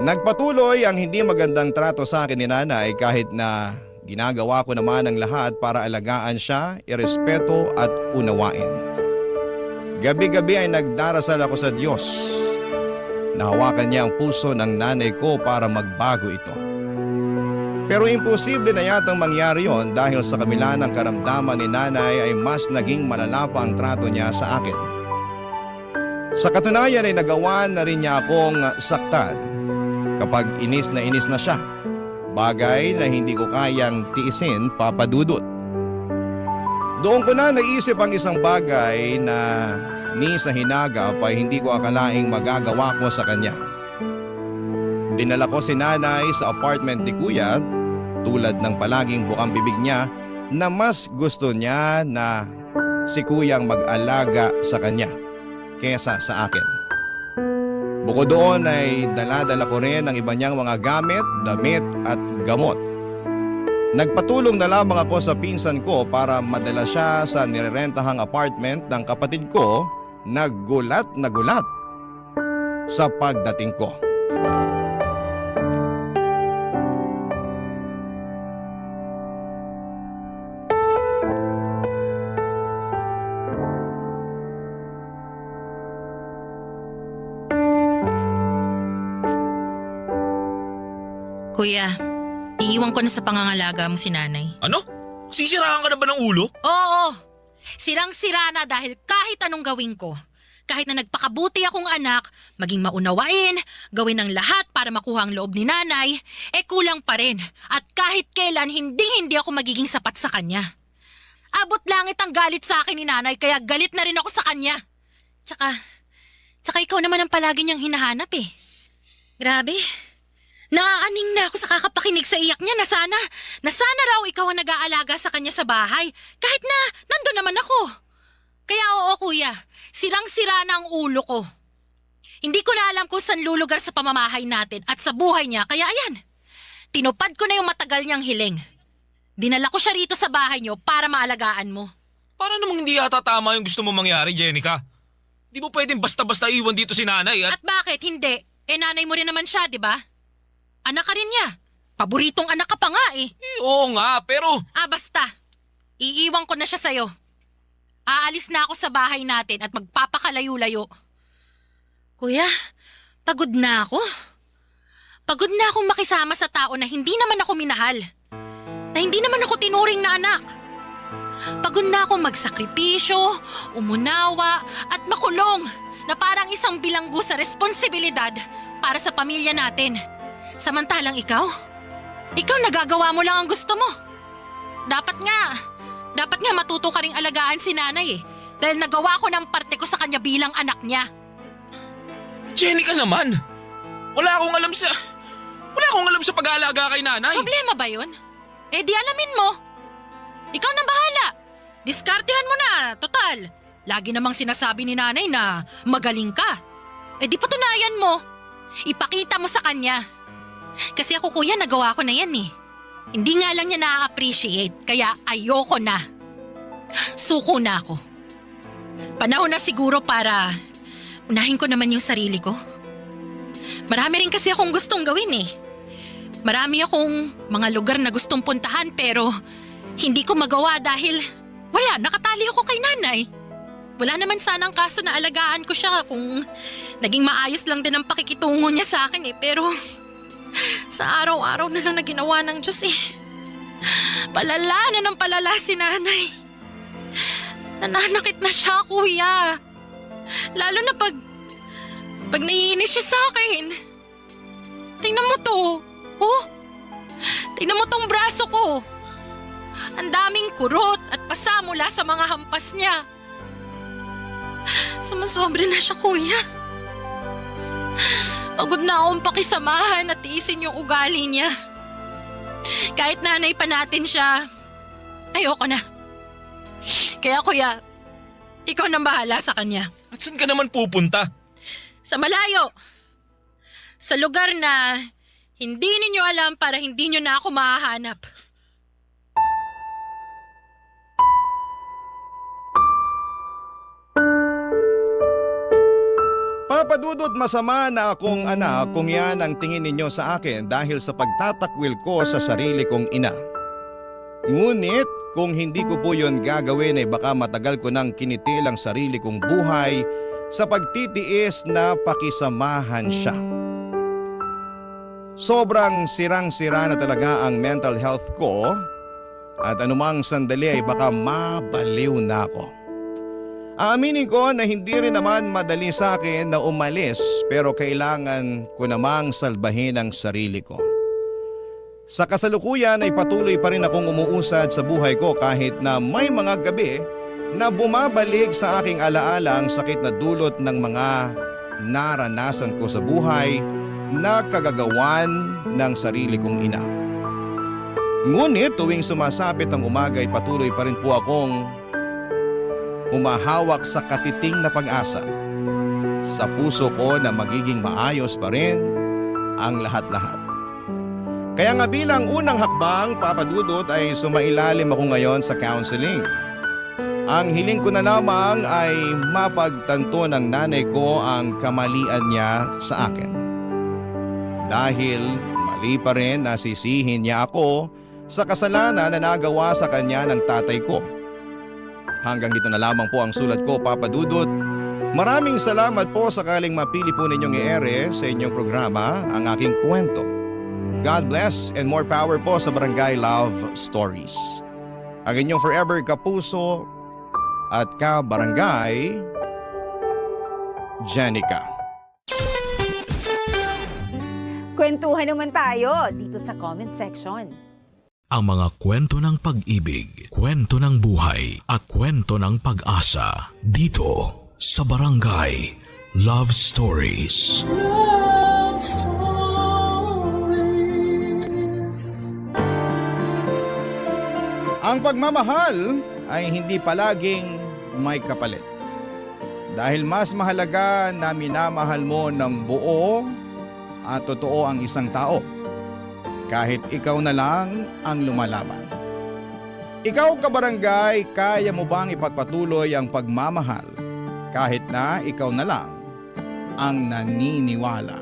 Nagpatuloy ang hindi magandang trato sa akin ni nanay kahit na ginagawa ko naman ang lahat para alagaan siya, irespeto at unawain. Gabi-gabi ay nagdarasal ako sa Diyos. Nahawakan niya ang puso ng nanay ko para magbago ito. Pero imposible na yatang mangyari yon dahil sa kabila ng karamdaman ni nanay ay mas naging malala pa ang trato niya sa akin. Sa katunayan ay nagawa na rin niya akong saktan kapag inis na siya. Bagay na hindi ko kayang tiisin, Papa Dudut. Doon ko na naisip ang isang bagay na ni sa hinagap ay hindi ko akalaing magagawa ko sa kanya. Dinala ko si nanay sa apartment ni Kuya tulad ng palaging bukang bibig niya na mas gusto niya na si Kuyang mag-alaga sa kanya kesa sa akin. Bukod doon ay dala-dala ko rin ang iba niyang mga gamit, damit at gamot. Nagpatulong na lamang ako sa pinsan ko para madala siya sa nirerentahang apartment ng kapatid ko. Nagulat na gulat sa pagdating ko. Kuya, iiwan ko na sa pangangalaga mo si nanay. Ano? Sisiraan ka na ba ng ulo? Oo, sirang-sira na dahil kahit anong gawin ko. Kahit na nagpakabuti akong anak, maging maunawain, gawin ang lahat para makuha ang loob ni nanay, kulang pa rin. At kahit kailan, hindi ako magiging sapat sa kanya. Abot langit ang galit sa akin ni nanay, kaya galit na rin ako sa kanya. Tsaka ikaw naman ang palagi niyang hinahanap eh. Grabe. Naaaning na ako sa kakapakinig sa iyak niya na sana raw ikaw ang nag-aalaga sa kanya sa bahay, kahit na nandun naman ako. Kaya oo kuya, sirang-sira na ang ulo ko. Hindi ko na alam kung saan lulugar sa pamamahay natin at sa buhay niya, kaya ayan, tinupad ko na yung matagal niyang hiling. Dinala ko siya rito sa bahay niyo para maalagaan mo. Para namang hindi yata tama yung gusto mo mangyari, Jenica. Di mo pwedeng basta-basta iwan dito si nanay at... At bakit hindi? Nanay mo rin naman siya, di ba? Anak ka rin niya. Paboritong anak ka pa nga eh. Oo nga, pero... Basta. Iiwan ko na siya sa'yo. Aalis na ako sa bahay natin at magpapakalayo-layo. Kuya, pagod na ako. Pagod na akong makisama sa tao na hindi naman ako minahal. Na hindi naman ako tinuring na anak. Pagod na akong magsakripisyo, umunawa at makulong na parang isang bilanggo sa responsibilidad para sa pamilya natin. Samantalang ikaw nagagawa mo lang ang gusto mo. Dapat nga matuto ka ring alagaan si nanay eh. Dahil nagawa ko ng parte ko sa kanya bilang anak niya. Jenica naman! Wala akong alam sa pag-aalaga kay nanay. Problema ba yun? Di alamin mo. Ikaw nang bahala. Diskartehan mo na, total. Lagi namang sinasabi ni nanay na magaling ka. Di patunayan mo. Ipakita mo sa kanya. Kasi ako kuya, nagawa ko na yan eh. Hindi nga lang niya na-appreciate, kaya ayoko na. Suko na ako. Panahon na siguro para unahin ko naman yung sarili ko. Marami rin kasi akong gustong gawin eh. Marami akong mga lugar na gustong puntahan pero hindi ko magawa dahil nakatali ako kay nanay. Wala naman sanang kaso na alagaan ko siya kung naging maayos lang din ang pakikitungo niya sa akin eh. Pero sa araw-araw na lang na ginawa ng Diyos eh. Palala na ng palala si nanay. Nananakit na siya, kuya. Lalo na pag naiinis siya sa akin. Tingnan mo to. Oh, tingnan mo tong braso ko. Ang daming kurot at pasa mula sa mga hampas niya. Sumasobra na siya, kuya. Pagod na akong pakisamahan at tiisin yung ugali niya. Kahit nanay pa natin siya, ayoko na. Kaya kuya, ikaw nang bahala sa kanya. At saan ka naman pupunta? Sa malayo. Sa lugar na hindi ninyo alam para hindi nyo na ako mahahanap. Papa Dudut, masama na akong anak kung yan ang tingin ninyo sa akin dahil sa pagtatakwil ko sa sarili kong ina. Ngunit kung hindi ko po yun gagawin ay baka matagal ko nang kinitil ang sarili kong buhay sa pagtitiis na pakisamahan siya. Sobrang sirang-sira na talaga ang mental health ko at anumang sandali ay baka mabaliw na ako. Aaminin ko na hindi rin naman madali sa akin na umalis pero kailangan ko namang salbahin ang sarili ko. Sa kasalukuyan ay patuloy pa rin akong umuusad sa buhay ko kahit na may mga gabi na bumabalik sa aking alaala ang sakit na dulot ng mga naranasan ko sa buhay na kagagawan ng sarili kong ina. Ngunit tuwing sumasapit ang umaga ay patuloy pa rin po akong humahawak sa katiting na pag-asa sa puso ko na magiging maayos pa rin ang lahat-lahat. Kaya nga bilang unang hakbang, Papa Dudut, ay sumailalim ako ngayon sa counseling. Ang hiling ko na lamang ay mapagtanto ng nanay ko ang kamalian niya sa akin. Dahil mali pa rin na sisihin niya ako sa kasalanan na nagawa sa kanya ng tatay ko. Hanggang dito na lamang po ang sulat ko, Papa Dudut. Maraming salamat po sakaling mapili po ninyong i-ere sa inyong programa ang aking kwento. God bless and more power po sa Barangay Love Stories. Ang inyong forever kapuso at ka-barangay, Jenica. Kwentuhan naman tayo dito sa comment section. Ang mga kwento ng pag-ibig, kwento ng buhay, at kwento ng pag-asa dito sa Barangay Love Stories. Love Stories. Ang pagmamahal ay hindi palaging may kapalit. Dahil mas mahalaga na minamahal mo ng buo at totoo ang isang tao. Kahit ikaw na lang ang lumalaban. Ikaw, kabarangay, kaya mo bang ipagpatuloy ang pagmamahal kahit na ikaw na lang ang naniniwala?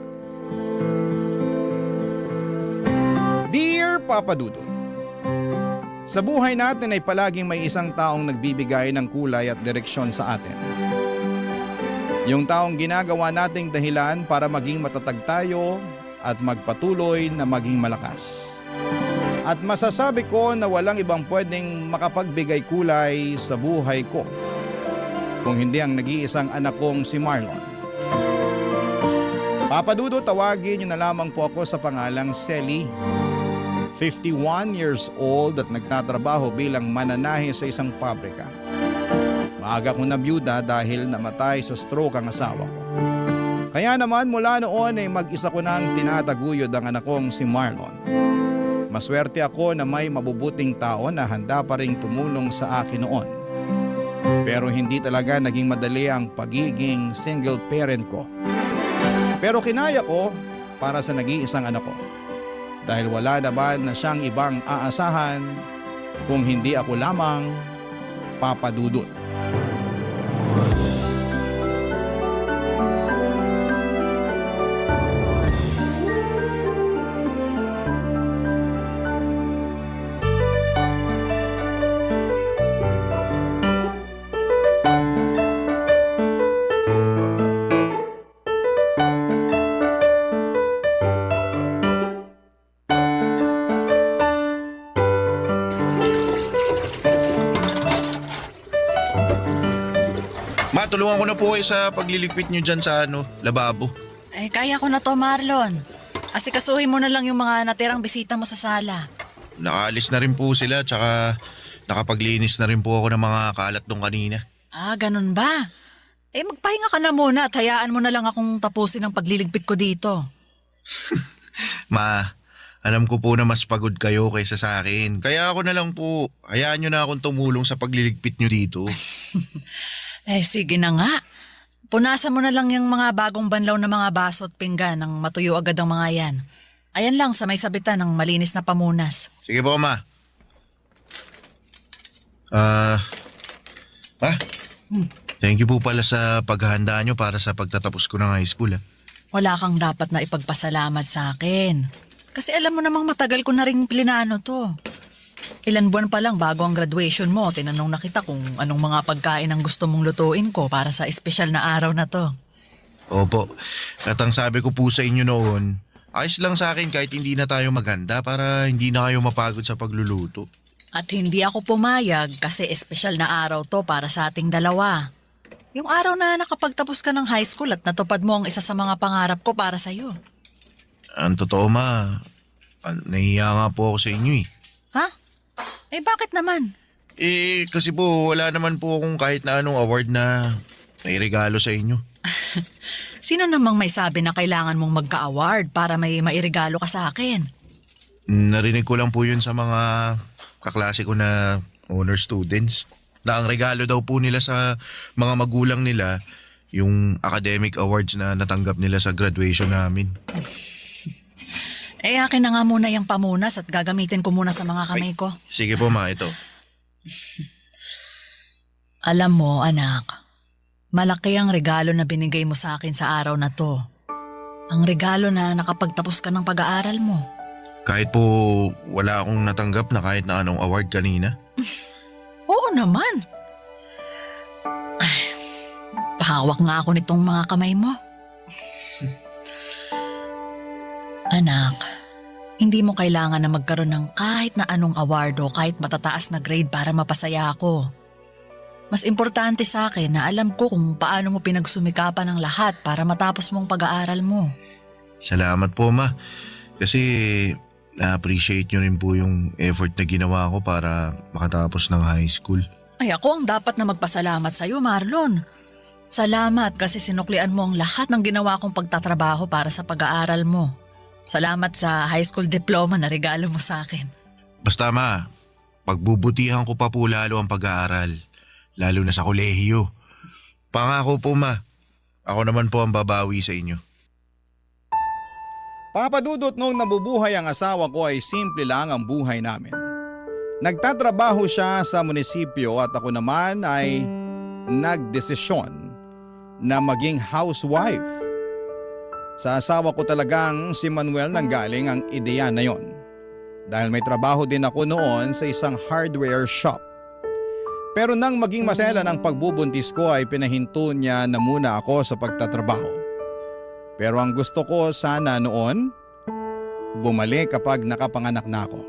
Dear Papa Dudut, sa buhay natin ay palaging may isang taong nagbibigay ng kulay at direksyon sa atin. Yung taong ginagawa nating dahilan para maging matatag tayo at magpatuloy na maging malakas. At masasabi ko na walang ibang pwedeng makapagbigay kulay sa buhay ko kung hindi ang nag-iisang anak kong si Marlon. Papa Dudut, tawagin niyo na lamang po ako sa pangalang Selly. 51 years old at nagtatrabaho bilang mananahe sa isang pabrika. Maaga kong nabiyuda dahil namatay sa stroke ang asawa ko. Kaya naman mula noon ay mag-isa ko nang tinataguyod ang anak kong si Marlon. Maswerte ako na may mabubuting tao na handa pa ring tumulong sa akin noon. Pero hindi talaga naging madali ang pagiging single parent ko. Pero kinaya ko para sa nag-iisang anak ko. Dahil wala naman na siyang ibang aasahan kung hindi ako lamang, Papa Dudut. Tulungan ko na po kayo sa pagliligpit nyo dyan sa lababo. Ay, kaya ko na to, Marlon. Asikasuhin mo na lang yung mga natirang bisita mo sa sala. Nakaalis na rin po sila, tsaka nakapaglinis na rin po ako ng mga kalat nung kanina. Ah, ganun ba? Eh, magpahinga ka na muna at hayaan mo na lang akong tapusin ang pagliligpit ko dito. Ma, alam ko po na mas pagod kayo kaysa sa akin. Kaya ako na lang po, hayaan nyo na akong tumulong sa pagliligpit nyo dito. Eh, sige na nga. punasan mo na lang yung mga bagong banlaw na mga baso at pinggan nang matuyo agad ang mga yan. Ayan lang sa may sabitan ng malinis na pamunas. Sige po, Ma. Ma, thank you po pala sa paghahanda nyo para sa pagtatapos ko ng high school. Wala kang dapat na ipagpasalamat sa akin. Kasi alam mo namang matagal ko na ring plinano to. Ilan buwan pa lang bago ang graduation mo, tinanong na kita kung anong mga pagkain ang gusto mong lutuin ko para sa espesyal na araw na to. Opo, at ang sabi ko po sa inyo noon, ayos lang sa akin kahit hindi na tayo maghanda para hindi na kayo mapagod sa pagluluto. At hindi ako pumayag kasi espesyal na araw to para sa ating dalawa. Yung araw na nakapagtapos ka ng high school at natupad mo ang isa sa mga pangarap ko para sa'yo. Ang totoo, Ma, nahiya nga po ako sa inyo eh. Ha? Eh bakit naman? Kasi po wala naman po akong kahit na anong award na may regalo sa inyo. Sino namang may sabi na kailangan mong magka-award para may mairegalo ka sa akin? Narinig ko lang po yun sa mga kaklase ko na honor students na ang regalo daw po nila sa mga magulang nila yung academic awards na natanggap nila sa graduation namin. Eh akin na nga muna yung pamunas at gagamitin ko muna sa mga kamay ko. Sige po, Ma, ito. Alam mo, anak, malaki ang regalo na binigay mo sa akin sa araw na to. Ang regalo na nakapagtapos ka ng pag-aaral mo. Kahit po wala akong natanggap na kahit na anong award kanina. Oo naman. Ay, pahawak nga ako nitong mga kamay mo. Anak, hindi mo kailangan na magkaroon ng kahit na anong award o kahit matataas na grade para mapasaya ako. Mas importante sa akin na alam ko kung paano mo pinagsumikapan ang lahat para matapos mong pag-aaral mo. Salamat po, Ma. Kasi na-appreciate nyo rin po yung effort na ginawa ko para makatapos ng high school. Ay ako ang dapat na magpasalamat sa iyo, Marlon. Salamat kasi sinuklian mo ang lahat ng ginawa kong pagtatrabaho para sa pag-aaral mo. Salamat sa high school diploma na regalo mo sa akin. Basta, Ma, pagbubutihan ko pa po lalo ang pag-aaral. Lalo na sa kolehiyo. Pangako po, Ma. Ako naman po ang babawi sa inyo. Papadudot noong nabubuhay ang asawa ko ay simple lang ang buhay namin. Nagtatrabaho siya sa munisipyo at ako naman ay nagdesisyon na maging housewife. Sa asawa ko talagang si Manuel nanggaling ang ideya na yon. Dahil may trabaho din ako noon sa isang hardware shop. Pero nang maging masela ng pagbubuntis ko ay pinahinto niya na muna ako sa pagtatrabaho. Pero ang gusto ko sana noon, bumalik kapag nakapanganak na ako.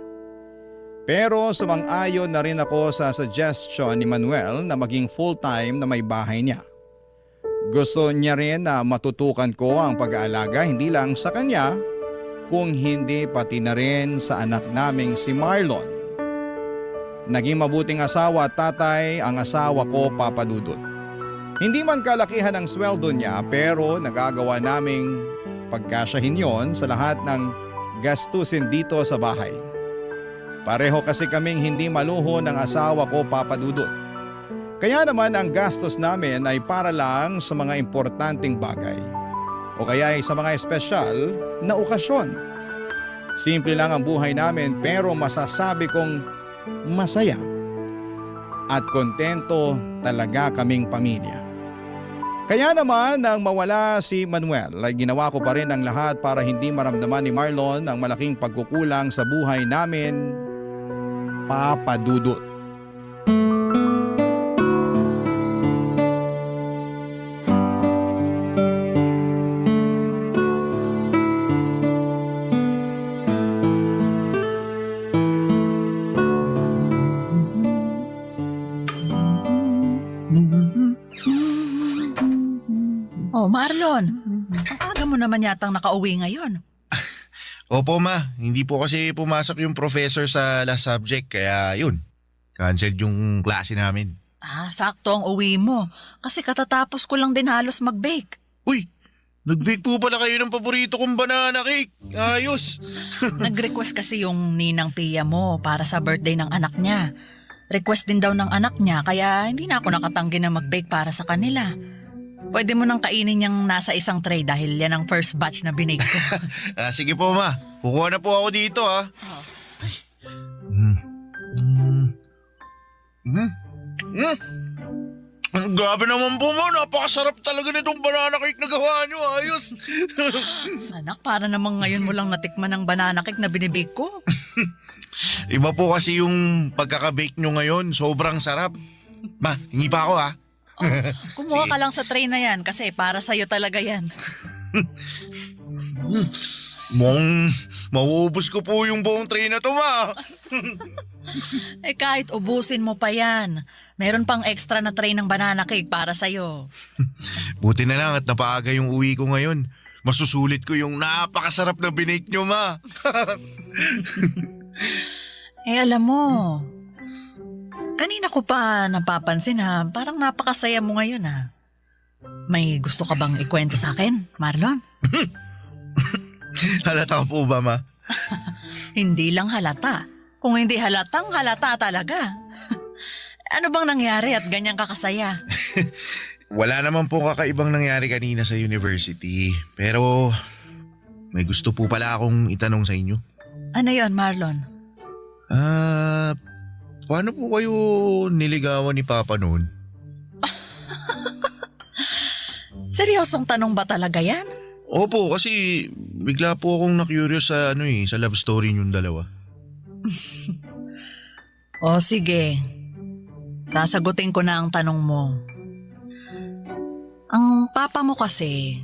Pero sumang-ayon na rin ako sa suggestion ni Manuel na maging full-time na may bahay niya. Gusto niya rin na matutukan ko ang pag-aalaga hindi lang sa kanya, kung hindi pati na rin sa anak naming si Marlon. Naging mabuting asawa at tatay ang asawa ko, Papa Dudut. Hindi man kalakihan ang sweldo niya pero nagagawa naming pagkasyahin yon sa lahat ng gastusin dito sa bahay. Pareho kasi kaming hindi maluho ng asawa ko, Papa Dudut. Kaya naman ang gastos namin ay para lang sa mga importanteng bagay o kaya ay sa mga espesyal na okasyon. Simple lang ang buhay namin pero masasabi kong masaya at kontento talaga kaming pamilya. Kaya naman nang mawala si Manuel ay ginawa ko pa rin ang lahat para hindi maramdaman ni Marlon ang malaking pagkukulang sa buhay namin, Papa Dudut. Oh, Marlon, ang aga mo naman yatang nakauwi ngayon. Opo, Ma. Hindi po kasi pumasok yung professor sa last subject kaya yun. Cancelled yung klase namin. Ah, sakto ang uwi mo. Kasi katatapos ko lang din halos mag-bake. Uy! Nag-bake po pala kayo ng paborito kong banana cake. Ayos! Nag-request kasi yung ninang Pia mo para sa birthday ng anak niya. Request din daw ng anak niya kaya hindi na ako nakatanggi na mag-bake para sa kanila. Pwede mo nang kainin yung nasa isang tray dahil yan ang first batch na binake ko. Sige po, ma. Kukuha na po ako dito, ha. Grabe naman po, ma. Napakasarap talaga nitong banana cake na gawa nyo. Ayos. Anak, para namang ngayon mo lang natikman ng banana cake na binibake ko. Iba po kasi yung pagkaka-bake nyo ngayon. Sobrang sarap. Ma, hingi pa ako, ha. Kumuha ka lang sa tray na yan kasi para sa'yo talaga yan. Mukhang mauubos ko po yung buong tray na to, ma. Kahit ubusin mo pa yan, meron pang extra na tray ng banana cake para sa'yo. Buti na lang at napaaga yung uwi ko ngayon. Masusulit ko yung napakasarap na binake nyo, ma. Alam mo, kanina ko pa napapansin ha, parang napakasaya mo ngayon ha. May gusto ka bang ikwento sa akin, Marlon? Halata po ba, ma? Hindi lang halata. Kung hindi halatang halata talaga. Ano bang nangyari at ganyan kakasaya? Wala naman po kakaibang nangyari kanina sa university. Pero may gusto po pala akong itanong sa inyo. Ano yon, Marlon? Paano po kayo niligawan ni Papa noon? Seryosong tanong ba talaga yan? Opo, kasi bigla po akong na-curious sa sa love story niyong dalawa. O sige, sasagutin ko na ang tanong mo. Ang papa mo kasi,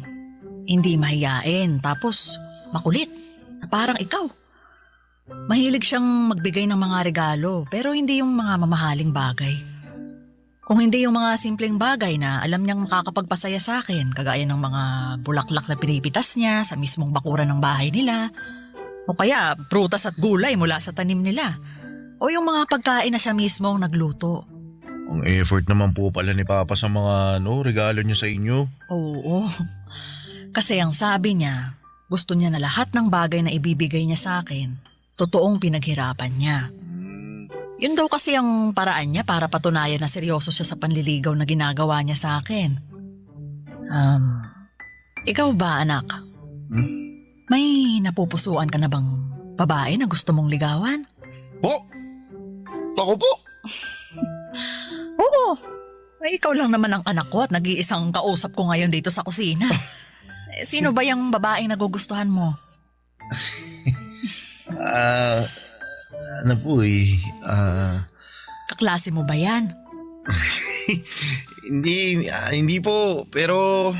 hindi mahiyain tapos makulit, na parang ikaw. Mahilig siyang magbigay ng mga regalo pero hindi yung mga mamahaling bagay. Kung hindi yung mga simpleng bagay na alam niyang makakapagpasaya sa akin, kagaya ng mga bulaklak na pinipitas niya sa mismong bakuran ng bahay nila, o kaya prutas at gulay mula sa tanim nila, o yung mga pagkain na siya mismo ang nagluto. Ang effort naman po pala ni Papa sa mga regalo niya sa inyo. Oo, kasi ang sabi niya, gusto niya na lahat ng bagay na ibibigay niya sa akin, totoong pinaghirapan niya. Yun daw kasi ang paraan niya para patunayan na seryoso siya sa panliligaw na ginagawa niya sa akin. Ikaw ba, anak? May napupusuan ka na bang babae na gusto mong ligawan? Po? Ako po? Oo. Ikaw lang naman ang anak ko at nag-iisang kausap ko ngayon dito sa kusina. Sino ba yung babaeng nagugustuhan mo? Kaklase mo ba yan? Hindi po, pero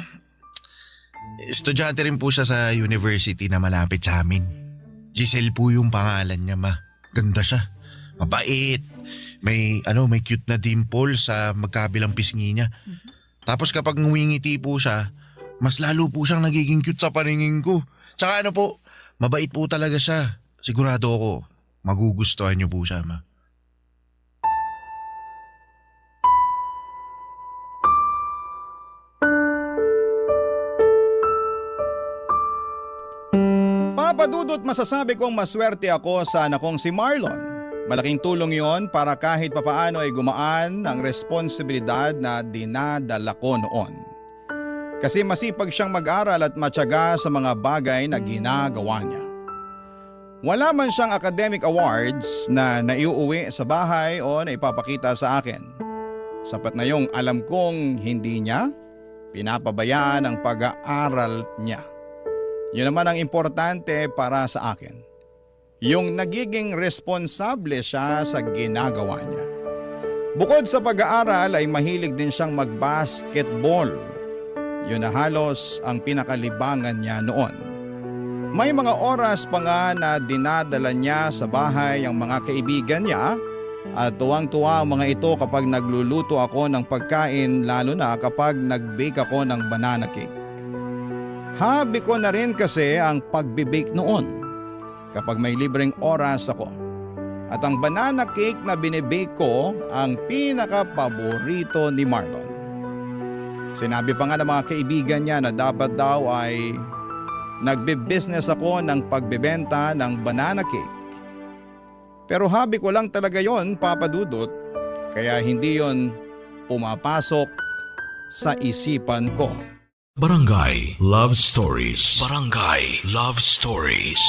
estudyante rin po siya sa university na malapit sa amin. Giselle po yung pangalan niya, ma. Ganda siya. Mabait. May cute na dimple sa magkabilang pisngi niya. Tapos kapag ngumingiti po siya, mas lalo po siyang nagiging cute sa paningin ko. Tsaka mabait po talaga siya. Sigurado ako, magugustuhan niyo po siya, ma. Papadudot masasabi kong maswerte ako sa anak kong si Marlon. Malaking tulong yon para kahit papaano ay gumaan ang responsibilidad na dinadala ko noon. Kasi masipag siyang mag-aral at matyaga sa mga bagay na ginagawa niya. Wala man siyang academic awards na naiuuwi sa bahay o naipapakita sa akin. Sapat na yung alam kong hindi niya pinapabayaan ang pag-aaral niya. Yun naman ang importante para sa akin. Yung nagiging responsable siya sa ginagawa niya. Bukod sa pag-aaral ay mahilig din siyang mag-basketball. Yun na halos ang pinakalibangan niya noon. May mga oras pa nga na dinadala niya sa bahay ang mga kaibigan niya at tuwang-tuwa ang mga ito kapag nagluluto ako ng pagkain, lalo na kapag nag-bake ako ng banana cake. Hobby ko na rin kasi ang pagbe-bake noon kapag may libreng oras ako. At ang banana cake na binibake ko ang pinaka-paborito ni Marlon. Sinabi pa nga ng mga kaibigan niya na dapat daw ay nagbe-business ako ng pagbebenta ng banana cake. Pero hobby ko lang talaga yon, Papa Dudut, kaya hindi yon pumapasok sa isipan ko. Barangay Love Stories. Barangay Love Stories.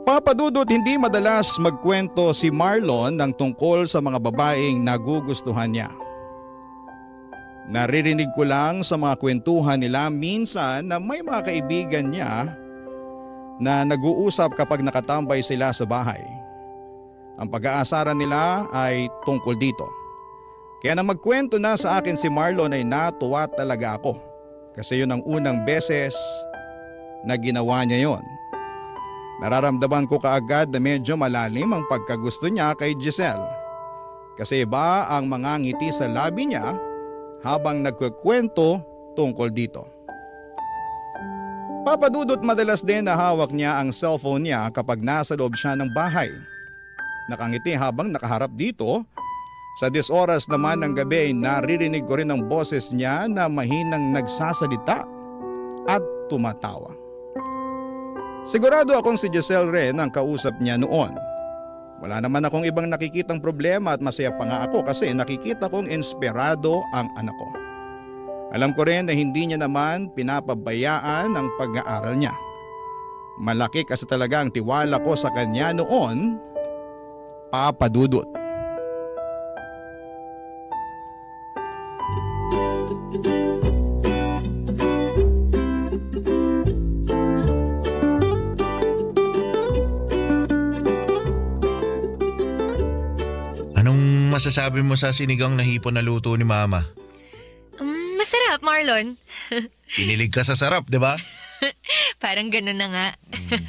Papadudot, hindi madalas magkwento si Marlon ng tungkol sa mga babaeng nagugustuhan niya. Naririnig ko lang sa mga kwentuhan nila minsan na may mga kaibigan niya na nag-uusap kapag nakatambay sila sa bahay. Ang pag-aasaran nila ay tungkol dito. Kaya na magkwento na sa akin si Marlon ay natuwa talaga ako. Kasi yun ang unang beses na ginawa niya yon. Nararamdaman ko kaagad na medyo malalim ang pagkagusto niya kay Giselle. Kasi iba ang mga ngiti sa labi niya habang nagkukwento tungkol dito. Papadudot, madalas din na hawak niya ang cellphone niya kapag nasa loob siya ng bahay. Nakangiti habang nakaharap dito. Sa 10 oras naman ng gabi ay naririnig ko rin ang boses niya na mahinang nagsasalita at tumatawa. Sigurado akong si Giselle rin ang kausap niya noon. Wala naman akong ibang nakikitang problema at masaya pa nga ako kasi nakikita kong inspirado ang anak ko. Alam ko rin na hindi niya naman pinapabayaan ang pag-aaral niya. Malaki kasi talaga ang tiwala ko sa kanya noon, Papadudot. Anong masasabi mo sa sinigang na hipon na luto ni Mama? Masarap, Marlon. Pinilig ka sa sarap, di ba? Parang ganun na nga.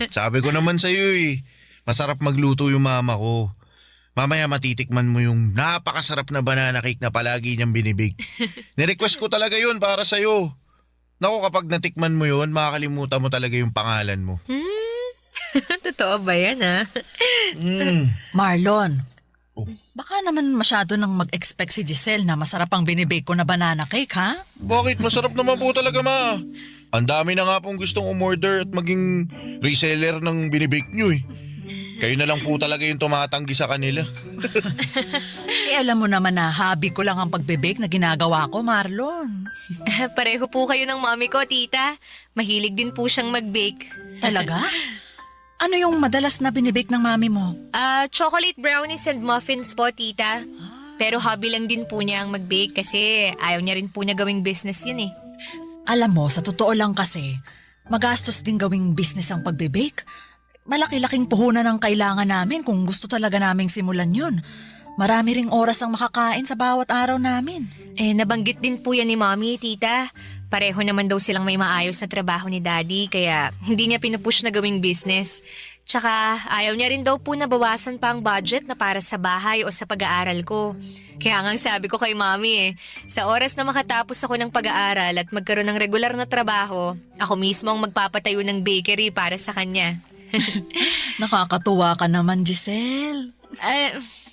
Sabi ko naman sa'yo masarap magluto yung mama ko. Mamaya matitikman mo yung napakasarap na banana cake na palagi niyang binibig. Nirequest ko talaga yun para sa'yo. Naku, kapag natikman mo yun, makakalimutan mo talaga yung pangalan mo. Totoo ba yan, ha? Marlon, Oh. baka naman masyado nang mag-expect si Giselle na masarap ang binibake ko na banana cake, ha? Bakit? Masarap naman po talaga, Ma. Ang dami na nga pong gustong umorder at maging reseller ng binibake nyo Kayo na lang po talaga yung tumatanggi sa kanila. Alam mo naman na hobby ko lang ang pagbibake na ginagawa ko, Marlon. Pareho po kayo ng mommy ko, tita. Mahilig din po siyang mag-bake. Talaga? Ano yung madalas na binibake ng mami mo? Chocolate brownies and muffins po, tita. Pero hobby lang din po niya ang mag-bake kasi ayaw niya rin po na gawing business yun eh. Alam mo, sa totoo lang kasi, magastos din gawing business ang pagbibake. Malaki-laking puhunan ang kailangan namin kung gusto talaga naming simulan yun. Marami ring oras ang makakain sa bawat araw namin. Nabanggit din po yan ni mommy, tita. Pareho naman daw silang may maayos na trabaho ni daddy kaya hindi niya pinupush na gawing business. Tsaka ayaw niya rin daw po na bawasan pa ang budget na para sa bahay o sa pag-aaral ko. Kaya nga sabi ko kay mommy sa oras na makatapos ako ng pag-aaral at magkaroon ng regular na trabaho, ako mismo ang magpapatayo ng bakery para sa kanya. Nakakatuwa ka naman, Giselle.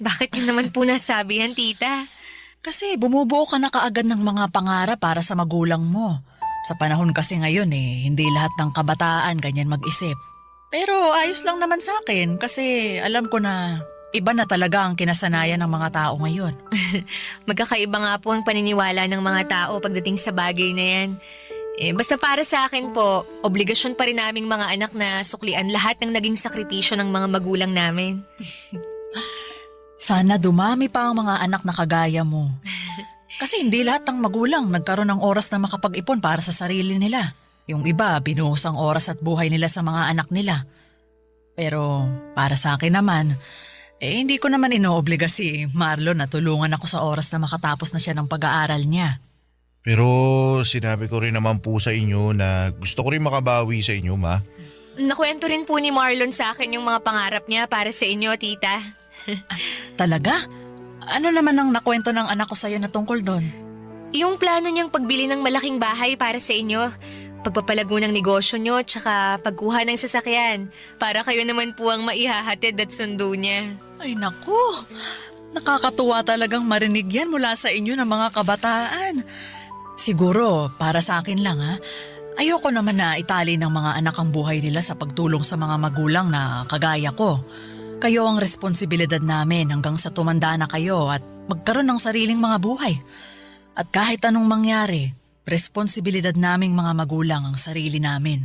Bakit yun naman po nasabihan, tita? Kasi bumubuo ka na kaagad ng mga pangarap para sa magulang mo. Sa panahon kasi ngayon hindi lahat ng kabataan ganyan mag-isip. Pero ayos lang naman sa akin kasi alam ko na iba na talaga ang kinasanayan ng mga tao ngayon. Magkakaiba nga po ang paniniwala ng mga tao pagdating sa bagay na yan. Basta para sa akin po, obligasyon pa rin naming mga anak na suklian lahat ng naging sakripisyo ng mga magulang namin. Sana dumami pa ang mga anak na kagaya mo. Kasi hindi lahat ng magulang nagkaroon ng oras na makapag-ipon para sa sarili nila. Yung iba, binuhos ang oras at buhay nila sa mga anak nila. Pero para sa akin naman, hindi ko naman inoobliga si Marlon na tulungan ako sa oras na makatapos na siya ng pag-aaral niya. Pero sinabi ko rin naman po sa inyo na gusto ko rin makabawi sa inyo, Ma. Nakwento rin po ni Marlon sa akin yung mga pangarap niya para sa inyo, tita. Talaga? Ano naman ang nakwento ng anak ko sa'yo na tungkol doon? Yung plano niyang pagbili ng malaking bahay para sa inyo, pagpapalago ng negosyo niyo, tsaka pagkuha ng sasakyan, para kayo naman po ang maihahatid at sundo niya. Ay naku, nakakatuwa talagang marinig yan mula sa inyo ng mga kabataan. Siguro, para sa akin lang ayoko naman na itali ng mga anak ang buhay nila sa pagtulong sa mga magulang na kagaya ko. Kayo ang responsibilidad namin hanggang sa tumanda na kayo at magkaroon ng sariling mga buhay. At kahit anong mangyari, responsibilidad naming mga magulang ang sarili namin.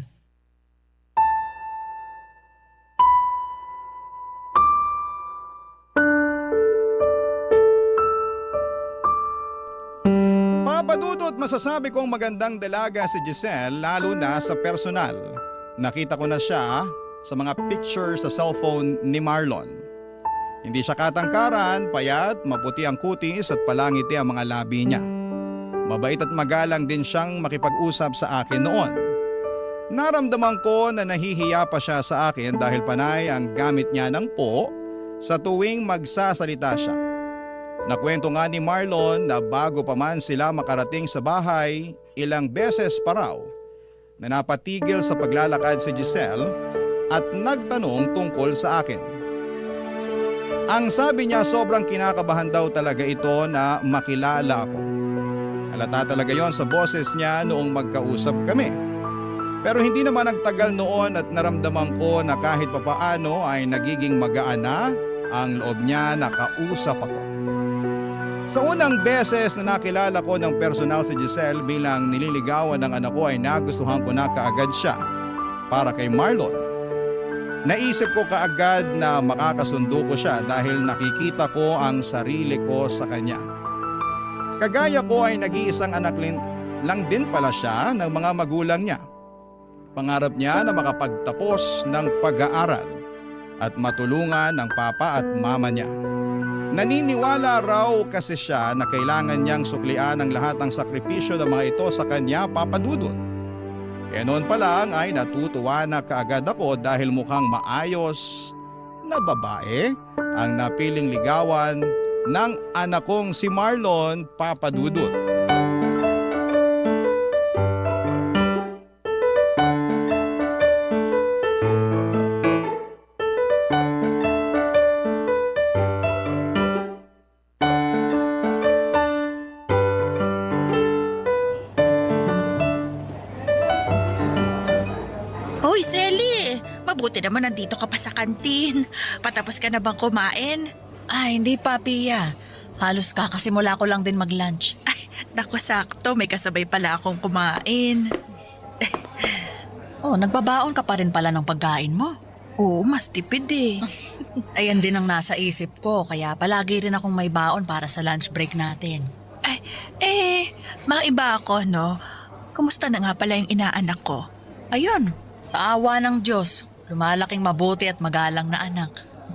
Papadudot masasabi kong magandang dalaga si Giselle lalo na sa personal. Nakita ko na siya sa mga pictures sa cellphone ni Marlon. Hindi siya katangkaran, payat, maputi ang kutis at palangiti ang mga labi niya. Mabait at magalang din siyang makipag-usap sa akin noon. Naramdaman ko na nahihiya pa siya sa akin dahil panay ang gamit niya ng po sa tuwing magsasalita siya. Nakwento nga ni Marlon na bago pa man sila makarating sa bahay, ilang beses pa raw na napatigil sa paglalakad si Giselle at nagtanong tungkol sa akin. Ang sabi niya sobrang kinakabahan daw talaga ito na makilala ako. Halata talaga yon sa boses niya noong magkausap kami. Pero hindi naman nagtagal noon at naramdaman ko na kahit papaano ay nagiging magaan na ang loob niya na kausap ako. Sa unang beses na nakilala ko ng personal si Giselle bilang nililigawan ng anak ko ay nagustuhan ko na kaagad siya para kay Marlon. Naisip ko kaagad na makakasundo ko siya dahil nakikita ko ang sarili ko sa kanya. Kagaya ko ay nag-iisang anak lang din pala siya ng mga magulang niya. Pangarap niya na makapagtapos ng pag-aaral at matulungan ng papa at mama niya. Naniniwala raw kasi siya na kailangan niyang suklian ang lahat ng sakripisyo ng mga ito sa kanya, Papa Dudut. Kaya noon pa lang ay natutuwa na kaagad ako dahil mukhang maayos na babae ang napiling ligawan ng anak kong si Marlon, Papa Dudut. Hoy, Selly! Mabuti naman nandito ka pa sa kantin. Patapos ka na bang kumain? Ay, hindi pa, Pia. Halos kakasimula ko lang din mag-lunch. Ay, naku sakto. May kasabay pala akong kumain. Oh, nagbabaon ka pa rin pala ng pagkain mo. Oo, mas tipid eh. Ayan din ang nasa isip ko, kaya palagi rin akong may baon para sa lunch break natin. Ay, maiba ako, no? Kumusta na nga pala yung inaanak ko? Ayun, sa awa ng Diyos, lumalaking mabuti at magalang na anak.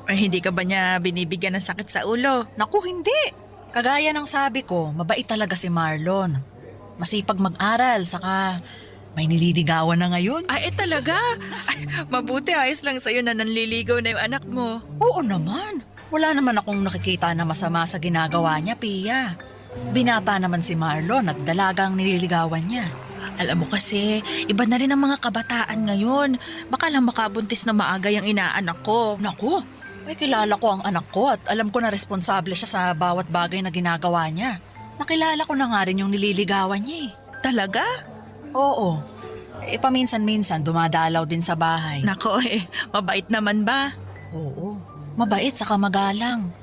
Ay, hindi ka ba niya binibigyan ng sakit sa ulo? Naku, hindi. Kagaya ng sabi ko, mabait talaga si Marlon. Masipag mag-aral, saka may nililigawan na ngayon. Ay, talaga? Ay, mabuti ayos lang sa'yo na nanliligaw na yung anak mo. Oo naman. Wala naman akong nakikita na masama sa ginagawa niya, Pia. Binata naman si Marlon at dalagang nililigawan niya. Alam mo kasi, iba na rin ang mga kabataan ngayon. Baka lang makabuntis na maaga yung inaanak ko. Naku, may kilala ko ang anak ko at alam ko na responsable siya sa bawat bagay na ginagawa niya. Nakilala ko na nga rin yung nililigawan niya eh. Talaga? Oo. Paminsan-minsan dumadalaw din sa bahay. Nako mabait naman ba? Oo, mabait saka magalang.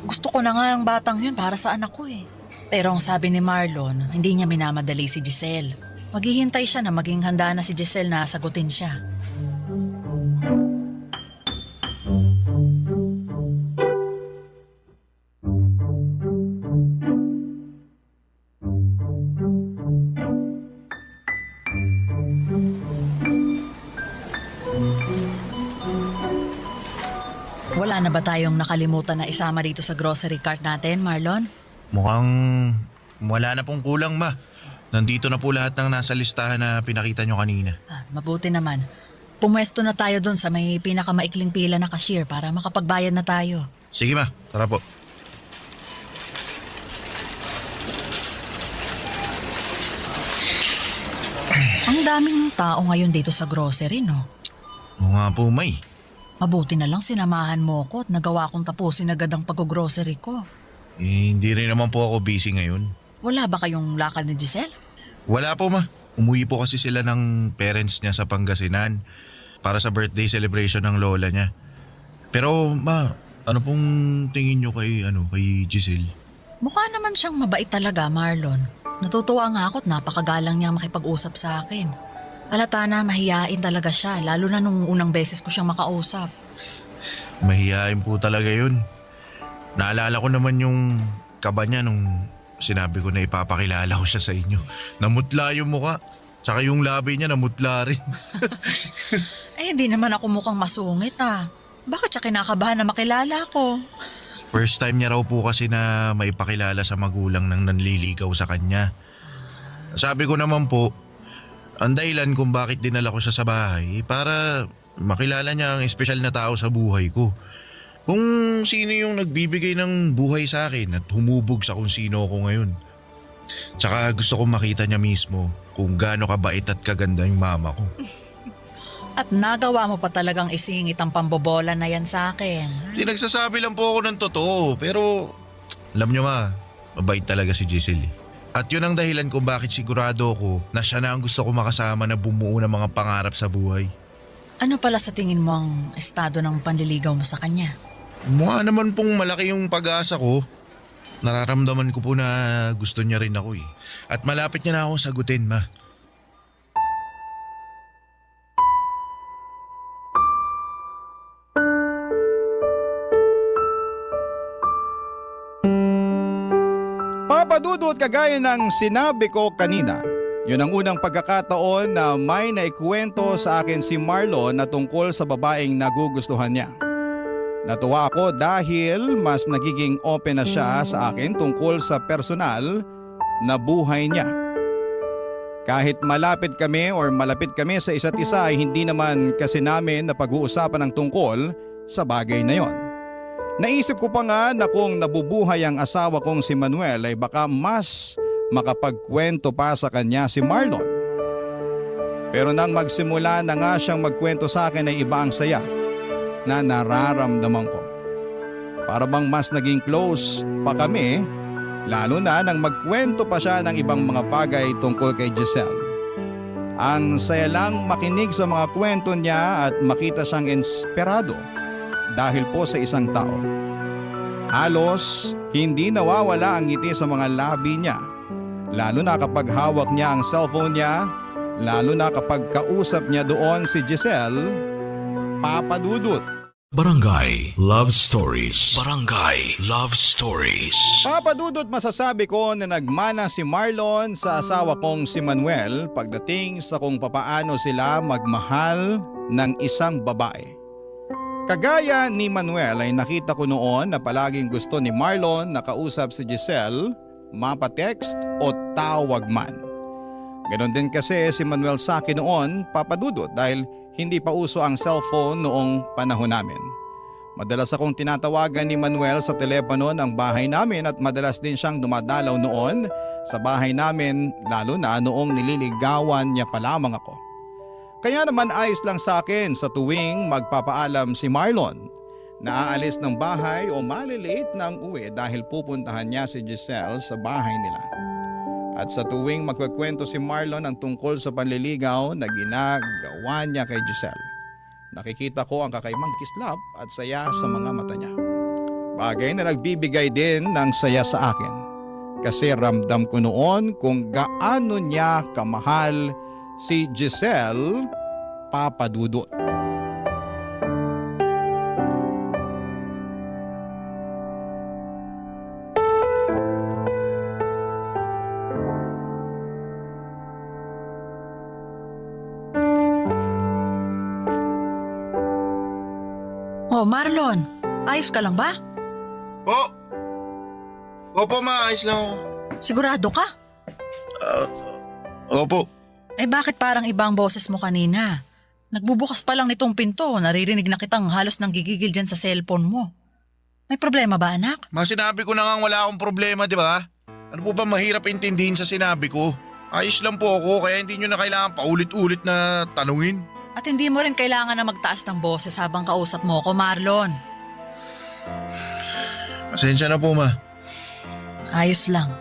Gusto ko na nga ang batang yun para sa anak ko eh. Pero ang sabi ni Marlon, hindi niya minamadali si Giselle. Maghihintay siya na maging handa na si Giselle na sagutin siya. Wala na ba tayong nakalimutan na isama dito sa grocery cart natin, Marlon? Mukhang wala na pong kulang, ma. Nandito na po lahat ng nasa listahan na pinakita nyo kanina. Mabuti naman. Pumwesto na tayo dun sa may pinakamaikling pila na cashier para makapagbayad na tayo. Sige, ma. Tara po. Ang daming tao ngayon dito sa grocery, no? Oo nga po, May. Mabuti na lang sinamahan mo ko at nagawa kong tapusin agad ang pag-grocery ko. Hindi rin naman po ako busy ngayon. Wala ba kayong lakad ni Giselle? Wala po, ma. Umuwi po kasi sila ng parents niya sa Pangasinan para sa birthday celebration ng lola niya. Pero ma, ano pong tingin nyo kay Giselle? Mukha naman siyang mabait talaga, Marlon. Natutuwa nga ako at napakagalang niyang makipag-usap sa akin. Halata na mahiyain talaga siya, lalo na nung unang beses ko siyang makausap. Mahihain po talaga yun. Naalala ko naman yung kaba niya nung sinabi ko na ipapakilala ko siya sa inyo. Namutla yung muka. Tsaka yung labi niya namutla rin. Eh, hindi naman ako mukhang masungit ah. Bakit siya kinakabahan na makilala ko? First time niya raw po kasi na maipakilala sa magulang ng nanliligaw sa kanya. Sabi ko naman po, ang dahilan kung bakit dinala ko siya sa bahay para makilala niya ang espesyal na tao sa buhay ko. Kung sino yung nagbibigay ng buhay sa akin at humubog sa kung sino ako ngayon. Tsaka gusto kong makita niya mismo kung gaano kabait at kaganda yung mama ko. At nagawa mo pa talagang isingit ang pambobola na yan sa akin. Nagsasabi lang po ako ng totoo pero alam niyo ma, mabait talaga si Giselle. At yun ang dahilan kung bakit sigurado ako na siya na ang gusto ko makasama na bumuo ng mga pangarap sa buhay. Ano pala sa tingin mo ang estado ng panliligaw mo sa kanya? Mukha naman pong malaki yung pag-asa ko. Nararamdaman ko po na gusto niya rin ako eh. At malapit niya na ako sagutin ma. Papadudot kagaya ng sinabi ko kanina, yun ang unang pagkakataon na may naikwento sa akin si Marlon na tungkol sa babaeng nagugustuhan niya. Natuwa ako dahil mas nagiging open na siya sa akin tungkol sa personal na buhay niya. Kahit malapit kami or malapit kami sa isa't isa ay hindi naman kasi namin na pag-uusapan ang tungkol sa bagay na yon. Naisip ko pa nga na kung nabubuhay ang asawa kong si Manuel ay baka mas makapagkwento pa sa kanya si Marlon. Pero nang magsimula na nga siyang magkwento sa akin ay iba ang saya na nararamdaman ko. Para bang mas naging close pa kami, lalo na nang magkwento pa siya ng ibang mga bagay tungkol kay Giselle. Ang saya lang makinig sa mga kwento niya at makita siyang inspirado dahil po sa isang tao. Halos hindi nawawala ang ngiti sa mga labi niya, lalo na kapag hawak niya ang cellphone niya, lalo na kapag kausap niya doon si Giselle, papadudot. Barangay Love Stories. Barangay Love Stories. Papadudot masasabi ko na nagmana si Marlon sa asawa kong si Manuel pagdating sa kung papaano sila magmahal ng isang babae. Kagaya ni Manuel ay nakita ko noon na palaging gusto ni Marlon na kausap si Giselle, mapatext o tawag man. Ganon din kasi si Manuel sa akin noon, papadudot, dahil hindi pa uso ang cellphone noong panahon namin. Madalas akong tinatawagan ni Manuel sa telepono ng bahay namin at madalas din siyang dumadalaw noon sa bahay namin, lalo na noong nililigawan niya pa lamang ako. Kaya naman ayos lang sa akin sa tuwing magpapaalam si Marlon na aalis ng bahay o malilate na ang uwi dahil pupuntahan niya si Giselle sa bahay nila. At sa tuwing magkukwento si Marlon ang tungkol sa panliligaw na ginagawa niya kay Giselle, nakikita ko ang kakaibang kislap at saya sa mga mata niya. Bagay na nagbibigay din ng saya sa akin kasi ramdam ko noon kung gaano niya kamahal si Giselle, papadudot. Oh, Marlon, ayos ka lang ba? Opo maayos lang ako. Sigurado ka? Opo. Eh bakit parang ibang boses mo kanina? Nagbubukas pa lang nitong pinto, naririnig na kitang halos nanggigigil dyan sa cellphone mo. May problema ba, anak? Sinabi ko na nga wala akong problema, di ba? Ano po ba mahirap intindihin sa sinabi ko? Ayos lang po ako kaya hindi nyo na kailangan paulit-ulit na tanungin. At hindi mo rin kailangan na magtaas ng boses habang kausap mo ko, Marlon. Pasensya na po, ma. Ayos lang.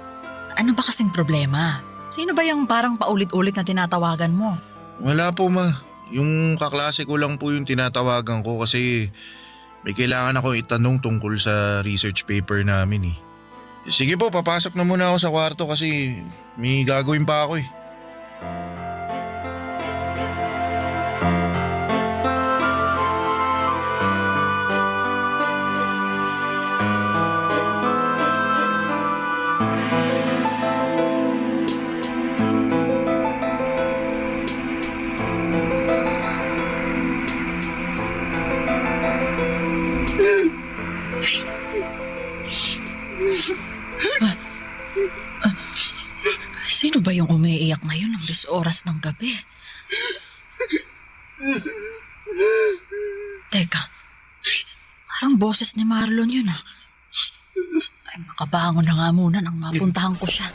Ano ba kasing problema? Sino ba yung parang paulit-ulit na tinatawagan mo? Wala po, ma. Yung kaklase ko lang po yung tinatawagan ko kasi May kailangan ako itanong tungkol sa research paper namin eh. Sige po, papasok na muna ako sa kwarto kasi may gagawin pa ako eh. Sino ba yung umiiyak ngayon ng 10 oras ng gabi? Teka, parang boses ni Marlon yun ah. Ay, makabangon na nga muna nang mapuntahan ko siya.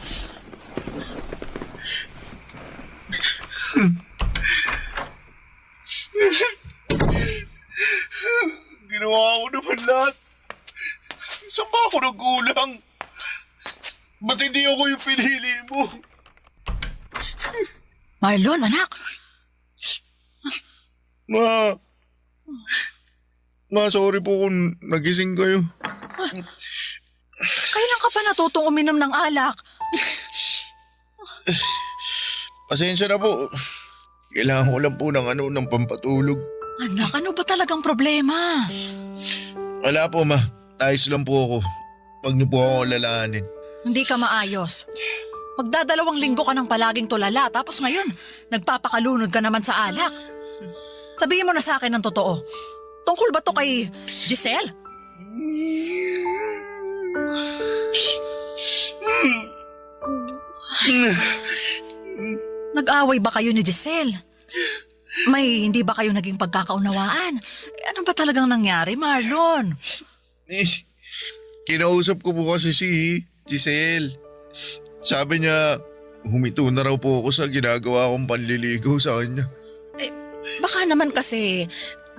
Ginawa ko naman lahat. Saan ba ako nagkulang? Ba't hindi ako yung pinili mo? Marlon, anak! Ma, sorry po kung nagising kayo. Kailan ka pa natutong uminom ng alak? Pasensya na po. Kailangan ko lang po ng pampatulog. Anak, ano ba talagang problema? Wala po, ma. Ayos lang po ako. Huwag niyo po ako lalahanin. Hindi ka maayos. Magdadalawang linggo ka nang palaging tulala tapos ngayon, nagpapakalunod ka naman sa alak. Sabihin mo na sa akin ng totoo. Tungkol ba to kay Giselle? Nag-away ba kayo ni Giselle? May hindi ba kayo naging pagkakaunawaan? Ano ba talagang nangyari, Marlon? Kinausap ko po kasi si Giselle. Sabi niya, humito na raw po ako sa ginagawa kong panliligaw sa kanya. Baka naman kasi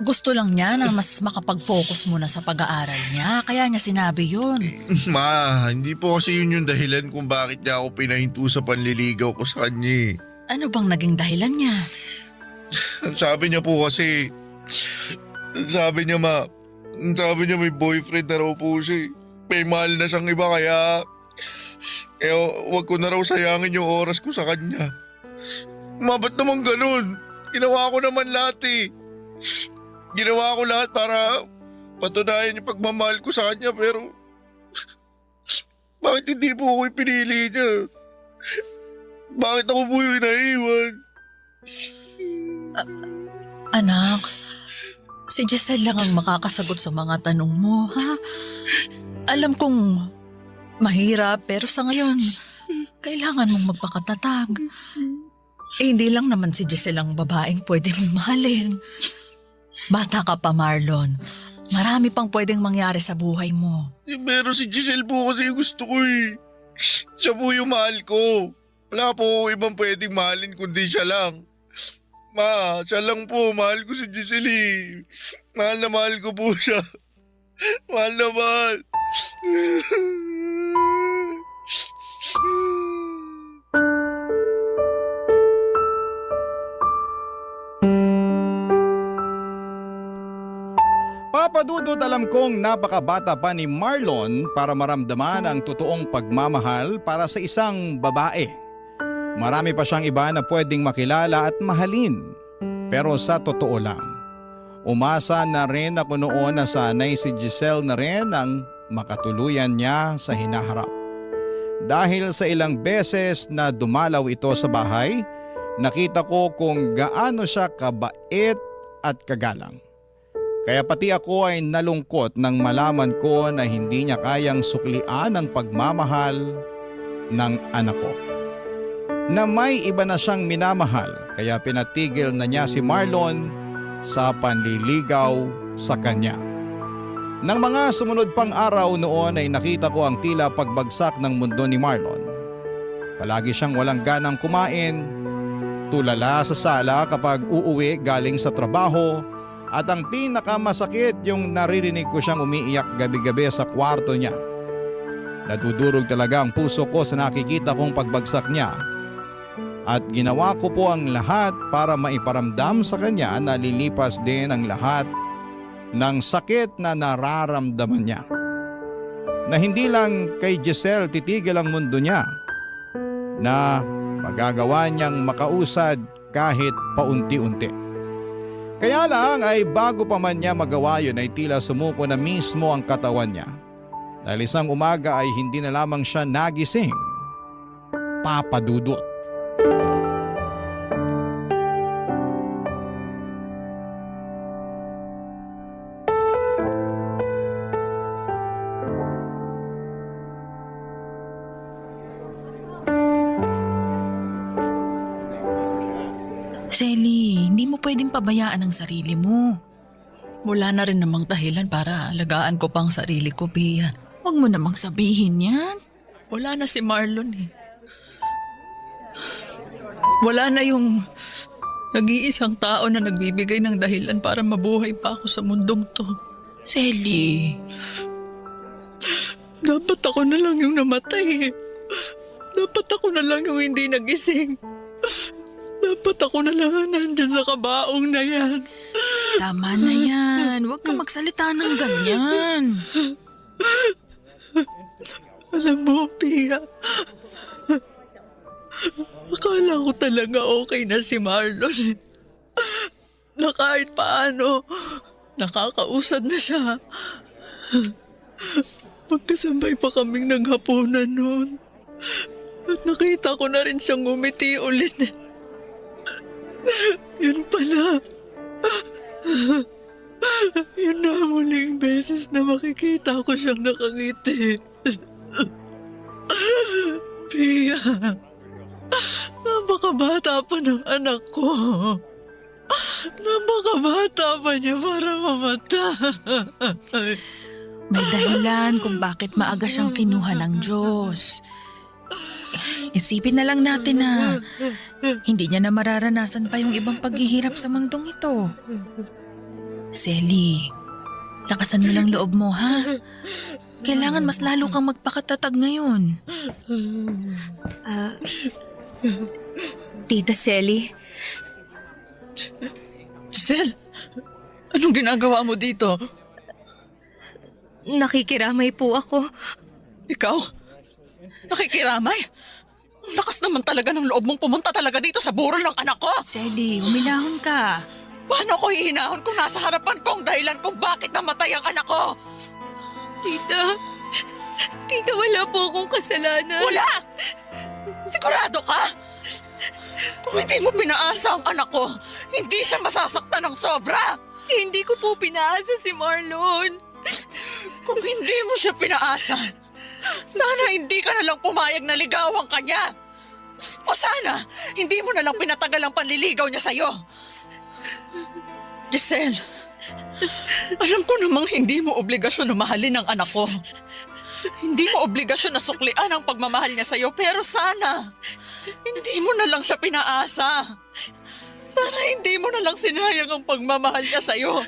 gusto lang niya na mas makapag-focus muna sa pag-aaral niya. Kaya niya sinabi yun. Ma, hindi po kasi yun yung dahilan kung bakit niya ako pinahinto sa panliligaw ko sa kanya. Ano bang naging dahilan niya? Sabi niya po kasi, sabi niya may boyfriend na raw po siya. May mahal na siyang iba kaya wag ko na raw sayangin yung oras ko sa kanya. Ma, ba't naman ganun? Ginawa ko naman lahat eh. Ginawa ko lahat para patunayan yung pagmamahal ko sa kanya pero bakit hindi po ako pinili niya? Bakit ako po yung naiwan? Anak, si Giselle lang ang makakasagot sa mga tanong mo, ha? Alam kong mahirap pero sa ngayon, kailangan mong magpakatatag. Hindi lang naman si Giselle ang babaeng pwede mong mahalin. Bata ka pa, Marlon. Marami pang pwedeng mangyari sa buhay mo. Pero si Giselle po kasi yung gusto ko eh. Siya po yung mahal ko. Wala po ibang pwedeng mahalin kundi siya lang. Ma, siya lang po. Mahal ko si Giselle eh. Mahal na mahal ko po siya. Mahal na mahal. Papadudot, alam kong napakabata pa ni Marlon para maramdaman ang totoong pagmamahal para sa isang babae. Marami pa siyang iba na pwedeng makilala at mahalin. Pero sa totoo lang, umasa na rin ako noon na sanay si Giselle na rin ang makatuluyan niya sa hinaharap. Dahil sa ilang beses na dumalaw ito sa bahay, nakita ko kung gaano siya kabait at kagalang. Kaya pati ako ay nalungkot nang malaman ko na hindi niya kayang suklian ang pagmamahal ng anak ko. Na may iba na siyang minamahal kaya pinatigil na niya si Marlon sa panliligaw sa kanya. Nang mga sumunod pang araw noon ay nakita ko ang tila pagbagsak ng mundo ni Marlon. Palagi siyang walang ganang kumain, tulala sa sala kapag uuwi galing sa trabaho, at ang pinakamasakit yung naririnig ko siyang umiiyak gabi-gabi sa kwarto niya. Nadudurog talaga ang puso ko sa nakikita kong pagbagsak niya. At ginawa ko po ang lahat para maiparamdam sa kanya na lilipas din ang lahat ng sakit na nararamdaman niya. Na hindi lang kay Giselle titigil ang mundo niya, na magagawa niyang makausad kahit paunti-unti. Kaya lang ay bago pa man niya magawa yun ay tila sumuko na mismo ang katawan niya. Dahil isang umaga ay hindi na lamang siya nagising. Papa Dudut. Shelly, hindi mo pwedeng pabayaan ang sarili mo. Wala na rin namang dahilan para alagaan ko pang sarili ko, Bea. Huwag mo namang sabihin yan. Wala na si Marlon eh. Wala na yung nag-iisang tao na nagbibigay ng dahilan para mabuhay pa ako sa mundong to. Shelly, dapat ako na lang yung namatay eh. Dapat ako na lang yung hindi nagising. Dapat ako na lang ang nandyan sa kabaong na yan. Tama na yan. Huwag kang magsalita ng ganyan. Alam mo, Pia, akala ko talaga okay na si Marlon. Na kahit paano, nakakausad na siya. Magkasabay pa kaming naghapunan noon. At nakita ko na rin siyang ngumiti ulit. Yun pala. Yun na ang muling beses na makikita ko siyang nakangiti. Pia, napakabata pa ng anak ko. Napakabata pa niya para mamatay. May dahilan kung bakit maaga siyang kinuha ng Diyos. Isipin na lang natin na hindi niya na mararanasan pa yung ibang paghihirap sa mundong ito. Selly, lakasan mo lang loob mo, ha? Kailangan mas lalo kang magpakatatag ngayon. Tita Selly, Giselle, anong ginagawa mo dito? nakikiramay po ako. Ikaw? Nakikiramay? Ang lakas naman talaga ng loob mong pumunta talaga dito sa burol ng anak ko. Selly, huminahon ka. Paano ko hihinahon kung nasa harapan ko ang dahilan kung bakit namatay ang anak ko? Tita, wala po akong kasalanan. Wala! Sigurado ka? Kung hindi mo pinaasa ang anak ko, hindi siya masasaktan ng sobra. Hindi ko po pinaasa si Marlon. Kung hindi mo siya pinaasa, sana hindi ka na lang pumayag na ligawan ka niya. O sana, hindi mo na lang pinatagal ang panliligaw niya sa'yo. Giselle, alam ko namang hindi mo obligasyon na mahalin ang anak ko. Hindi mo obligasyon na suklian ang pagmamahal niya sa'yo, pero sana, hindi mo na lang siya pinaasa. Sana hindi mo na lang sinayang ang pagmamahal niya sa'yo.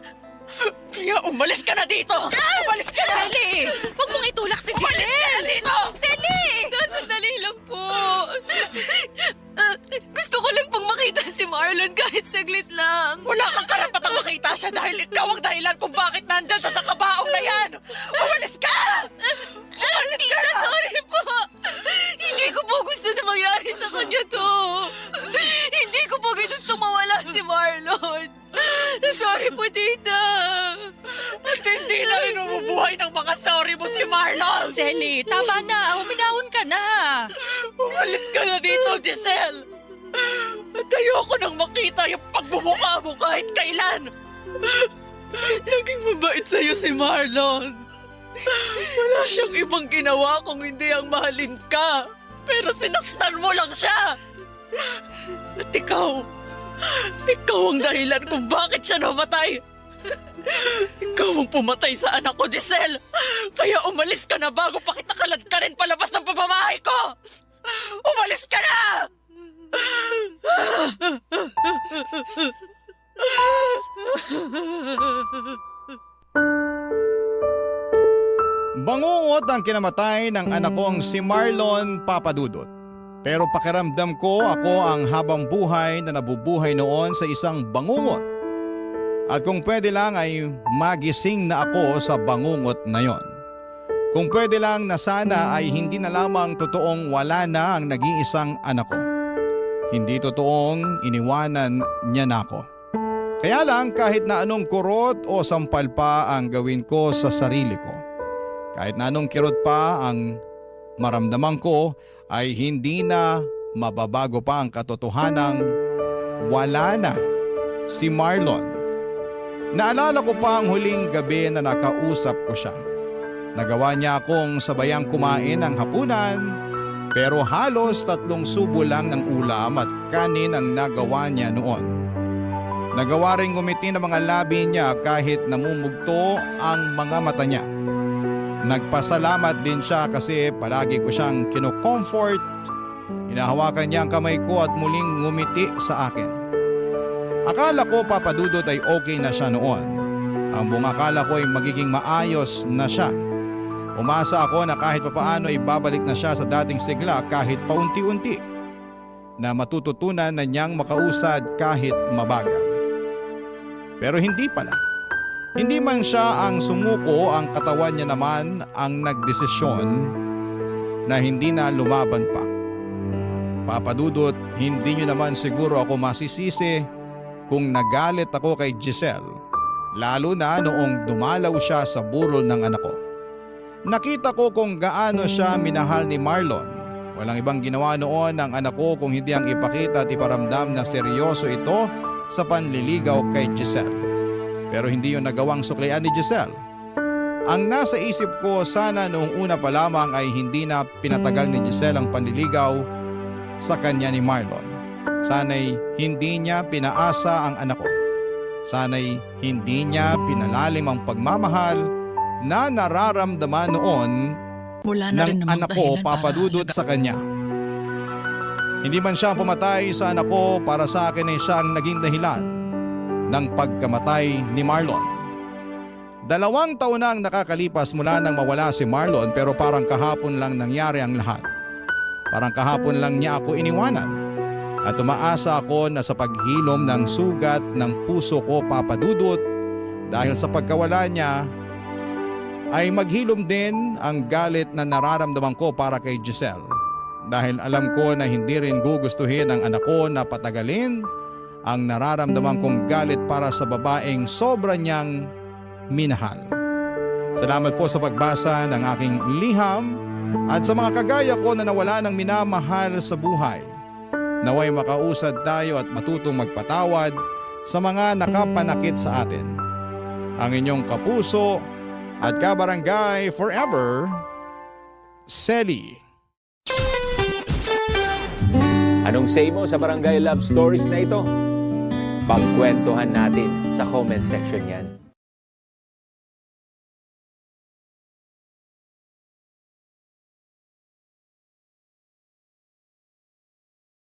Kaya umalis ka na dito! Umalis ka na! Selly! Huwag mong itulak si Umalis ka na Giselle! dito! Selly! Sandali lang po. Gusto ko lang pong makita si Marlon kahit saglit lang. Wala kang karapatang makita siya dahil ikaw ang dahilan kung bakit nandyan sa kabaong na yan! Umalis ka! Umalis ka Tita, na! sorry po. Hindi ko po gusto na mangyari sa kanya to. Hindi ko po gusto mawala si Marlon. Sorry po, Tita. At hindi na rin umubuhay ng mga sorry mo si Marlon! Selly, tama na. Huminahon ka na. Umalis ka na dito, Giselle! At ayoko nang makita yung pagbumukha mo kahit kailan! Naging mabait sa'yo si Marlon. Wala siyang ibang ginawa kung hindi ang mahalin ka. Pero sinaktan mo lang siya. At ikaw ang dahilan kung bakit siya namatay. Ikaw ang pumatay sa anak ko, Giselle. Kaya umalis ka na bago pa kita kalad ka rin palabas ng pamamahay ko. Umalis ka na! Bangungot ang kinamatay ng anak kong si Marlon Papadudot. Pero pakiramdam ko ako ang habang buhay na nabubuhay noon sa isang bangungot. At kung pwede lang ay magising na ako sa bangungot na yon. Kung pwede lang na sana ay hindi na lamang totoong wala na ang nag-iisang anak ko. Hindi totoong iniwanan niya na ako. Kaya lang kahit na anong kurot o sampal pa ang gawin ko sa sarili ko, kahit na anong kirot pa ang maramdaman ko, ay hindi na mababago pa ang katotohanang wala na si Marlon. Naalala ko pa ang huling gabi na nakausap ko siya. Nagawa niya akong sabayang kumain ng hapunan, pero halos 3 subo lang ng ulam at kanin ang nagawa niya noon. Nagawa rin ngumiti ng mga labi niya kahit namumugto ang mga mata niya. Nagpasalamat din siya kasi palagi ko siyang kino-comfort. Hinahawakan niya ang kamay ko at muling ngumiti sa akin. Akala ko Papadudot ay okay na siya noon. Ang buong akala ko ay magiging maayos na siya. Umasa ako na kahit papaano ay babalik na siya sa dating sigla kahit paunti-unti. Na matututunan na niyang makausad kahit mabagal. Pero hindi pala. Hindi man siya ang sumuko, ang katawan niya naman ang nagdesisyon na hindi na lumaban pa. Papadudot, hindi niyo naman siguro ako masisisi kung nagalit ako kay Giselle, lalo na noong dumalaw siya sa burol ng anak ko. Nakita ko kung gaano siya minahal ni Marlon. Walang ibang ginawa noon ng anak ko kung hindi ang ipakita at iparamdam na seryoso ito sa panliligaw kay Giselle. Pero hindi yun nagawang suklayan ni Giselle. Ang nasa isip ko sana noong una pa lamang ay hindi na pinatagal ni Giselle ang panliligaw sa kanya ni Marlon. Sana'y hindi niya pinaasa ang anak ko. Sana'y hindi niya pinalalim ang pagmamahal na nararamdaman noon Wala na rin ng namang anak ko dahilan Papadudot sa kanya. Hindi man siya pumatay sa anak ko, para sa akin ay siya ang naging dahilan ng pagkamatay ni Marlon. 2 taon na ang nakakalipas mula nang mawala si Marlon, pero parang kahapon lang nangyari ang lahat. Parang kahapon lang niya ako iniwanan. At umaasa ako na sa paghilom ng sugat ng puso ko Papadudot dahil sa pagkawala niya ay maghilom din ang galit na nararamdaman ko para kay Giselle. Dahil alam ko na hindi rin gugustuhin ng anak ko na patagalin ang nararamdaman kong galit para sa babaeng sobra niyang minahal. Salamat po sa pagbasa ng aking liham at sa mga kagaya ko na nawala ng minamahal sa buhay. Naway makausad tayo at matutong magpatawad sa mga nakapanakit sa atin. Ang inyong kapuso at kabarangay forever, Selly. Anong say mo sa Barangay Love Stories na ito? Pagkwentuhan natin sa comment section yan.